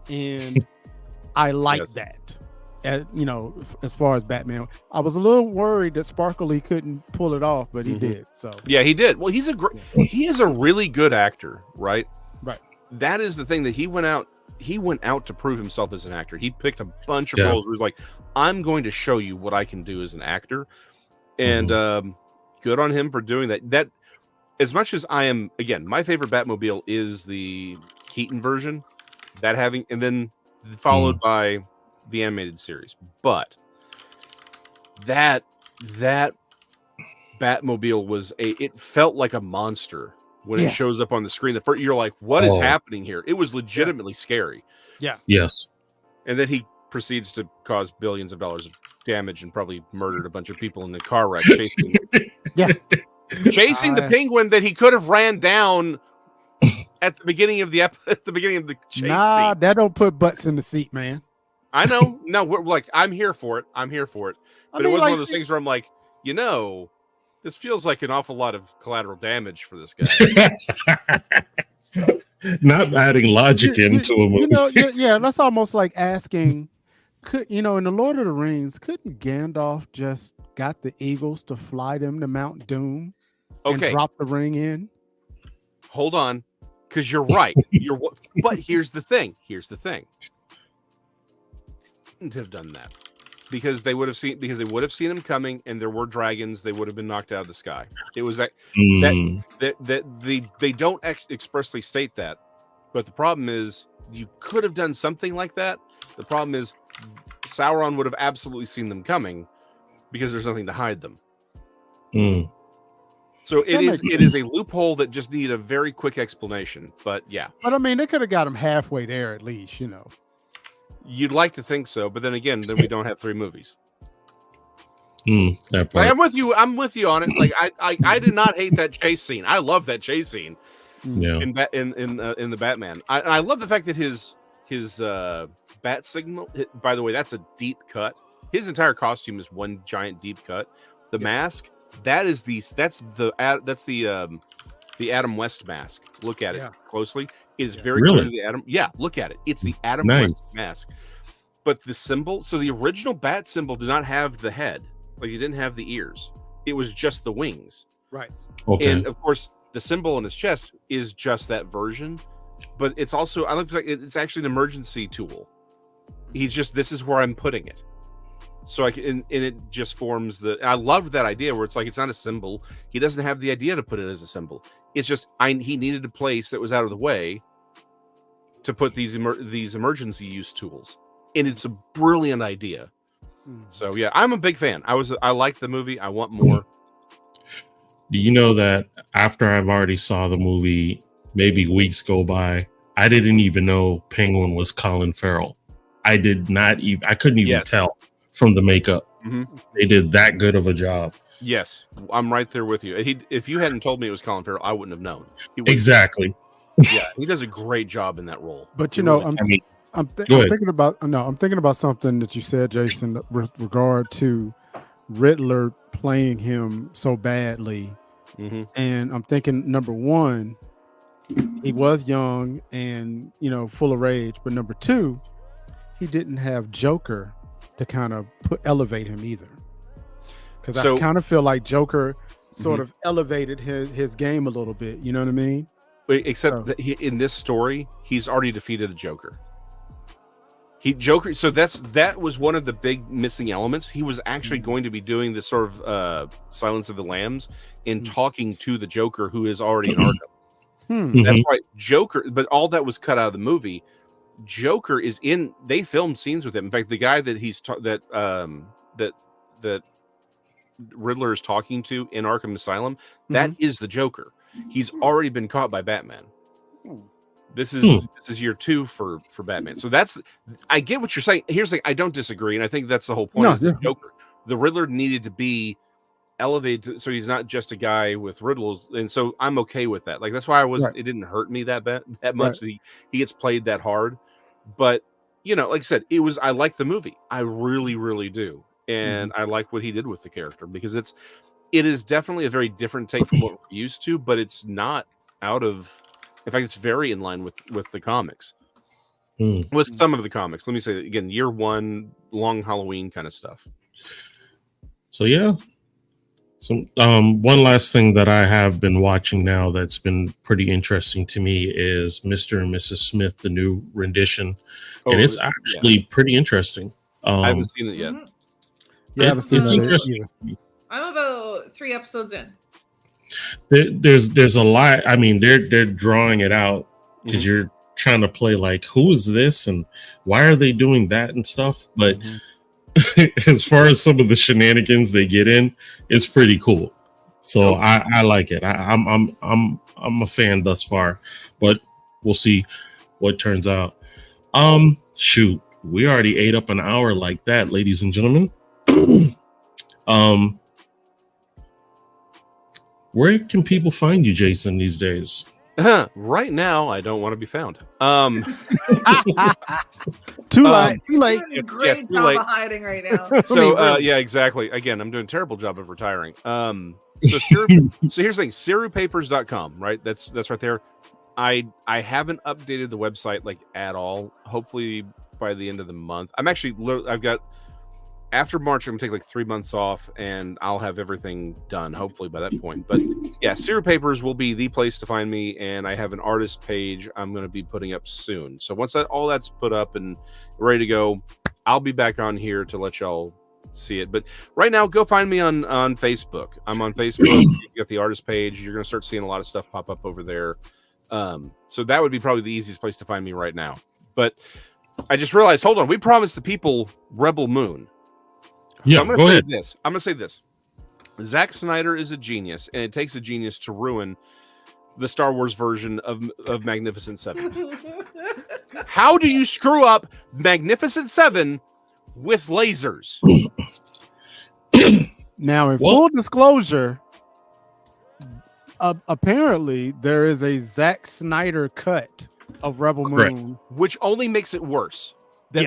And I like that. As far as Batman, I was a little worried that Sparkly couldn't pull it off, but he did. So yeah, he did. Well, he is a really good actor, right? Right. That is the thing that he went out to prove himself as an actor. He picked a bunch of roles where he's like, I'm going to show you what I can do as an actor. And good on him for doing that. That, as much as I am, again, my favorite Batmobile is the Keaton version, and then followed by the animated series. But that Batmobile it felt like a monster when it shows up on the screen. You're like, what is happening here? It was legitimately scary. Yeah. Yes. And then he proceeds to cause billions of dollars of damage and probably murdered a bunch of people in the car wreck chasing the penguin that he could have ran down at the beginning of the chase scene. That don't put butts in the seat, man. I know. No, we're like, I'm here for it. But it was one of those things where I'm like, this feels like an awful lot of collateral damage for this guy. Not adding logic into a movie. That's almost like asking, in the Lord of the Rings, couldn't Gandalf just got the eagles to fly them to Mount Doom and drop the ring in? Hold on, because you're right. But here's the thing. Wouldn't have done that because they would have seen him coming, and there were dragons. They would have been knocked out of the sky. It was that they don't expressly state that, but the problem is you could have done something like that. The problem is Sauron would have absolutely seen them coming because there's nothing to hide them. So it is a loophole that just needed a very quick explanation. But yeah. But I mean, they could have got him halfway there at least, You'd like to think so, but then again, we don't have 3 movies. Like, I'm with you on it. Like I did not hate that chase scene. I love that chase scene. Yeah. In the Batman. I love the fact that his bat signal. By the way, that's a deep cut. His entire costume is one giant deep cut. The mask, that's the Adam West mask. Look at it closely. It is very clearly the Adam. Yeah, look at it. It's the Adam West mask. But the symbol, so the original bat symbol did not have the head. Like, it didn't have the ears. It was just the wings. Right. Okay. And of course, the symbol on his chest is just that version. But it's also, I look like it's actually an emergency tool. He's just, this is where I'm putting it. So and it just forms I love that idea where it's like, it's not a symbol. He doesn't have the idea to put it as a symbol. It's just, he needed a place that was out of the way to put these emergency use tools. And it's a brilliant idea. So yeah, I'm a big fan. I liked the movie. I want more. Do you know that after I've already saw the movie, maybe weeks go by, I didn't even know Penguin was Colin Farrell. I couldn't even tell from the makeup. They did that good of a job. Yes, I'm right there with you. If you hadn't told me it was Colin Farrell, I wouldn't have known. Exactly. Yeah, he does a great job in that role. But I'm thinking about something that you said, Jason, with regard to Riddler playing him so badly Mhm. And I'm thinking, number one, he was young and full of rage, but number two, he didn't have Joker to kind of elevate him either. Because I kind of feel like Joker sort of elevated his game a little bit. You know what I mean? Except that in this story, he's already defeated the Joker. So that was one of the big missing elements. He was actually going to be doing this sort of Silence of the Lambs and talking to the Joker, who is already in Arkham. That's why Joker, but all that was cut out of the movie. Joker is in. They filmed scenes with him. In fact, the guy that that Riddler is talking to in Arkham Asylum, that is the Joker. He's already been caught by Batman. This is year 2 for Batman. So I get what you're saying. Here's the thing, I don't disagree, and I think that's the whole point. The Joker, the Riddler needed to be elevated so he's not just a guy with riddles, and so I'm okay with that. Like that's why it didn't hurt me that much that he gets played that hard. But like I said, I like the movie. I really, really do. And I like what he did with the character because it is definitely a very different take from what we're used to, but it's not out of. In fact, it's very in line with the comics. With some of the comics. Let me say that again, year 1, long Halloween kind of stuff. So yeah. So one last thing that I have been watching now that's been pretty interesting to me is Mr. and Mrs. Smith, the new rendition. And it's actually pretty interesting. I haven't seen it yet. It's interesting. I'm about 3 episodes in. There's a lot. I mean, they're drawing it out because you're trying to play like, who is this and why are they doing that and stuff. But as far as some of the shenanigans they get in, it's pretty cool. So I like it. I'm a fan thus far, but we'll see what turns out. Shoot, we already ate up an hour like that, ladies and gentlemen. Where can people find you, Jason, these days? Right now, I don't want to be found. Too late. Great job of hiding right now. So, exactly. Again, I'm doing a terrible job of retiring. So here's the thing: SeruPapers.com, right? That's right there. I haven't updated the website like at all. Hopefully by the end of the month. I've got. After March, I'm going to take like 3 months off and I'll have everything done, hopefully by that point. But yeah, Seru Papers will be the place to find me. And I have an artist page I'm going to be putting up soon. So once all that's put up and ready to go, I'll be back on here to let y'all see it. But right now, go find me on Facebook. I'm on Facebook. You got the artist page. You're going to start seeing a lot of stuff pop up over there. So that would be probably the easiest place to find me right now. But I just realized, hold on, we promised the people Rebel Moon. Yeah, so I'm go ahead. I'm going to say this. Zack Snyder is a genius, and it takes a genius to ruin the Star Wars version of Magnificent Seven. How do you screw up Magnificent Seven with lasers? Now, in full disclosure, apparently there is a Zack Snyder cut of Rebel Moon, which only makes it worse.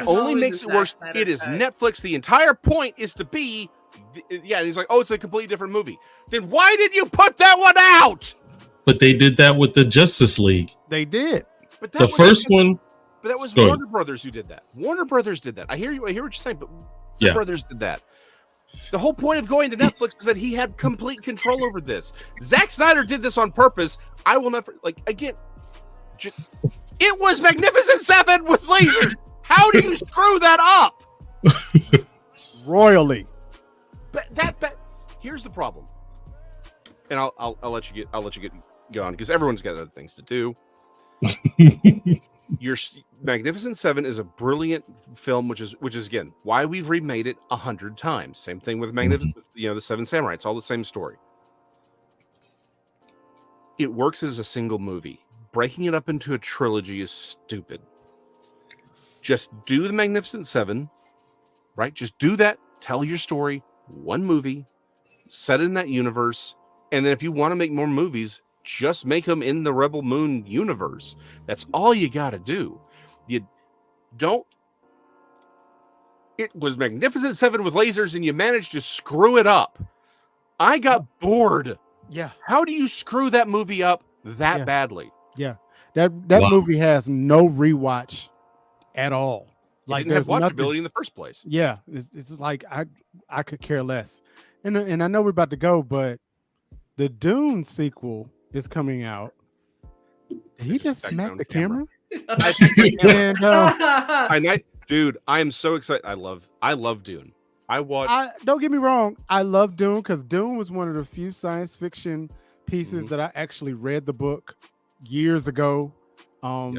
Only makes it worse. It is Netflix. The entire point is to be, he's like, oh, it's a completely different movie. Then why did you put that one out? But they did that with the Justice League. They did. But that the first one. But that was Warner Brothers who did that. Warner Brothers did that. I hear what you're saying, but Warner Brothers did that. The whole point of going to Netflix was that he had complete control over this. Zack Snyder did this on purpose. I will never, it was Magnificent Seven with lasers. How do you screw that up? Royally. But here's the problem. And I'll let you get going because everyone's got other things to do. Your Magnificent Seven is a brilliant film, which is again why we've remade it 100 times. Same thing with Magnificent, the Seven Samurai. It's all the same story. It works as a single movie. Breaking it up into a trilogy is stupid. Just do the Magnificent Seven, right? Just do that. Tell your story. One movie. Set it in that universe. And then if you want to make more movies, just make them in the Rebel Moon universe. That's all you got to do. You don't. It was Magnificent Seven with lasers and you managed to screw it up. I got bored Yeah, How do you screw that movie up that Yeah. badly? yeah. That Wow. movie has no rewatch at all. It didn't have watchability in the first place. Yeah, it's like I could care less. And I know we're about to go, but the Dune sequel is coming out. Did he just Back smack down the camera. camera? I think the camera- And Dude, I am so excited. I love Dune. I watched. don't get me wrong, I love Dune because Dune was one of the few science fiction pieces that I actually read the book years ago.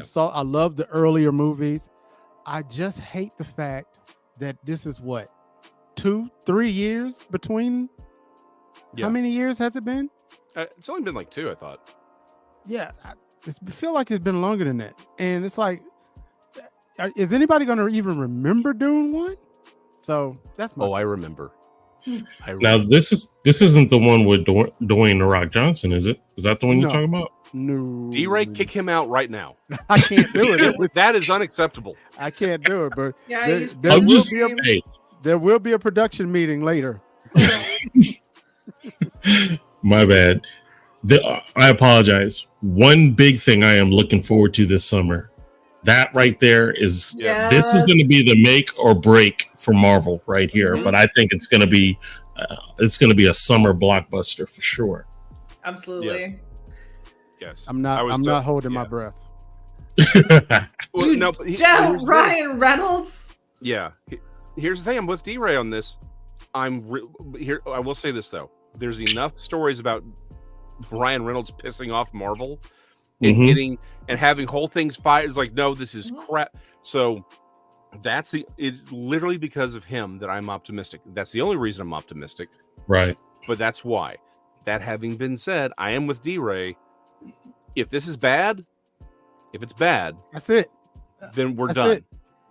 So I love the earlier movies. I just hate the fact that this is what 2-3 years between. How many years has it been? It's only been like 2, I thought. Yeah, I feel like it's been longer than that, and it's like, is anybody going to even remember Dune 1? So that's my. Oh, I remember. Now this isn't the one with Dwayne The Rock Johnson, is it? Is that the one you're talking about? No. DRay, kick him out right now. I can't do it. That is unacceptable. I can't do it. But Yeah, there will be a production meeting later. My bad. I apologize. One big thing I am looking forward to this summer. That right there is this is going to be the make or break for Marvel right here. But I think it's going to be a summer blockbuster for sure. Absolutely. Yes. I'm not holding my breath. Well, no, here's the Ryan Reynolds. Yeah. Here's the thing. I'm with DRay on this. I will say this though. There's enough stories about Ryan Reynolds pissing off Marvel and having whole things fired. It's like, no, this is crap. So it's literally because of him that I'm optimistic. That's the only reason I'm optimistic. Right. But that's why. That having been said, I am with DRay. If this is bad, if it's bad, that's it. Then we're That's done. it.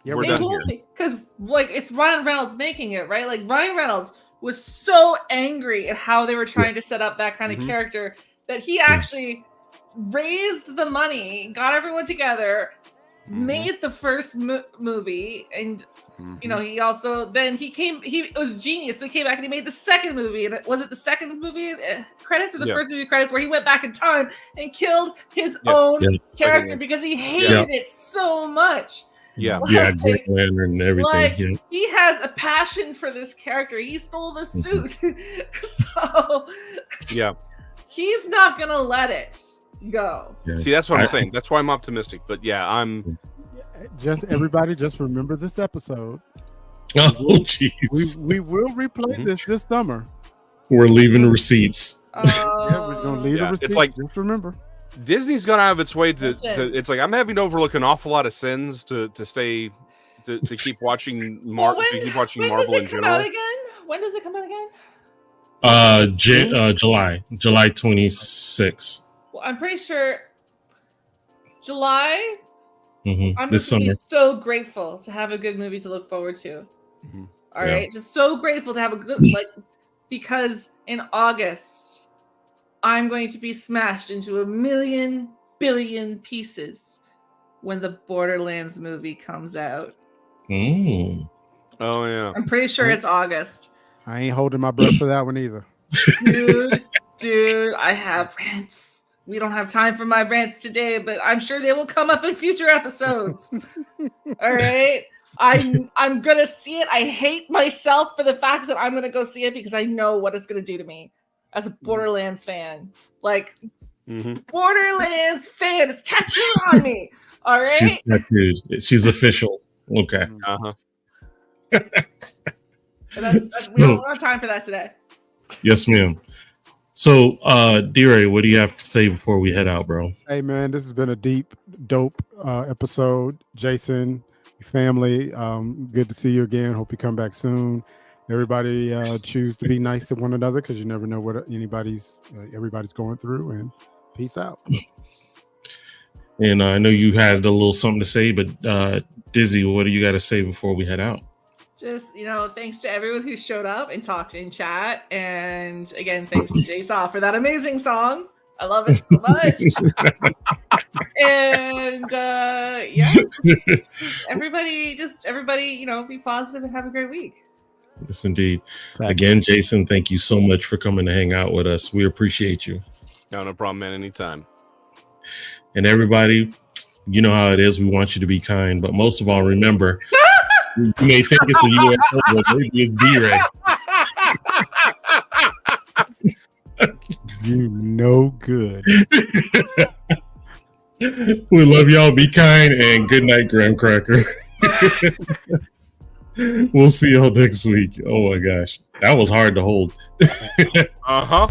Yeah, we're done here. Because like it's Ryan Reynolds making it, right? Like Ryan Reynolds was so angry at how they were trying to set up that kind of character that he actually raised the money, got everyone together, made the first movie, and you know, he also he was genius. So he came back and he made the second movie. And was it the second movie credits or the first movie credits where he went back in time and killed his own character because he hated it so much? Yeah, Green Lantern and everything. Like, he has a passion for this character. He stole the suit. So he's not gonna let it go. See, that's what I'm saying. That's why I'm optimistic. But I'm everybody just remember this episode. Oh jeez. We will replay this summer. We're leaving receipts. We're gonna leave the receipts. It's like, just remember. Disney's gone out of its way to it's like I'm having to overlook an awful lot of sins to keep watching Marvel in general. When does it come out again? July 26th. Well, I'm pretty sure July. I'm this summer. So grateful to have a good movie to look forward to. All right, just so grateful to have a good because in August I'm going to be smashed into 1,000,000,000 billion pieces when the Borderlands movie comes out. Oh yeah, I'm pretty sure it's August. I ain't holding my breath for that one either. Dude, I have rants. We don't have time for my rants today, but I'm sure they will come up in future episodes. All right. I'm gonna see it. I hate myself for the fact that I'm gonna go see it because I know what it's gonna do to me as a Borderlands fan. Like Borderlands fan, it's tattooed on me. All right. She's tattooed. She's official. Okay. We don't have time for that today. Yes, ma'am. So, DRay, what do you have to say before we head out, bro? Hey, man, this has been a deep, dope episode. Jason, your family, good to see you again. Hope you come back soon. Everybody choose to be nice to one another because you never know what everybody's going through. And peace out. And I know you had a little something to say, but Dizzy, what do you got to say before we head out? Just, thanks to everyone who showed up and talked in chat. And again, thanks to Jason for that amazing song. I love it so much. And everybody, be positive and have a great week. Yes, indeed. Again, Jason, thank you so much for coming to hang out with us. We appreciate you. No problem, man. Anytime. And everybody, you know how it is. We want you to be kind, but most of all, remember, you may think it's a UFO, but maybe it's DRay. You no good. We love y'all. Be kind and good night, Graham Cracker. We'll see y'all next week. Oh my gosh, that was hard to hold. Uh-huh.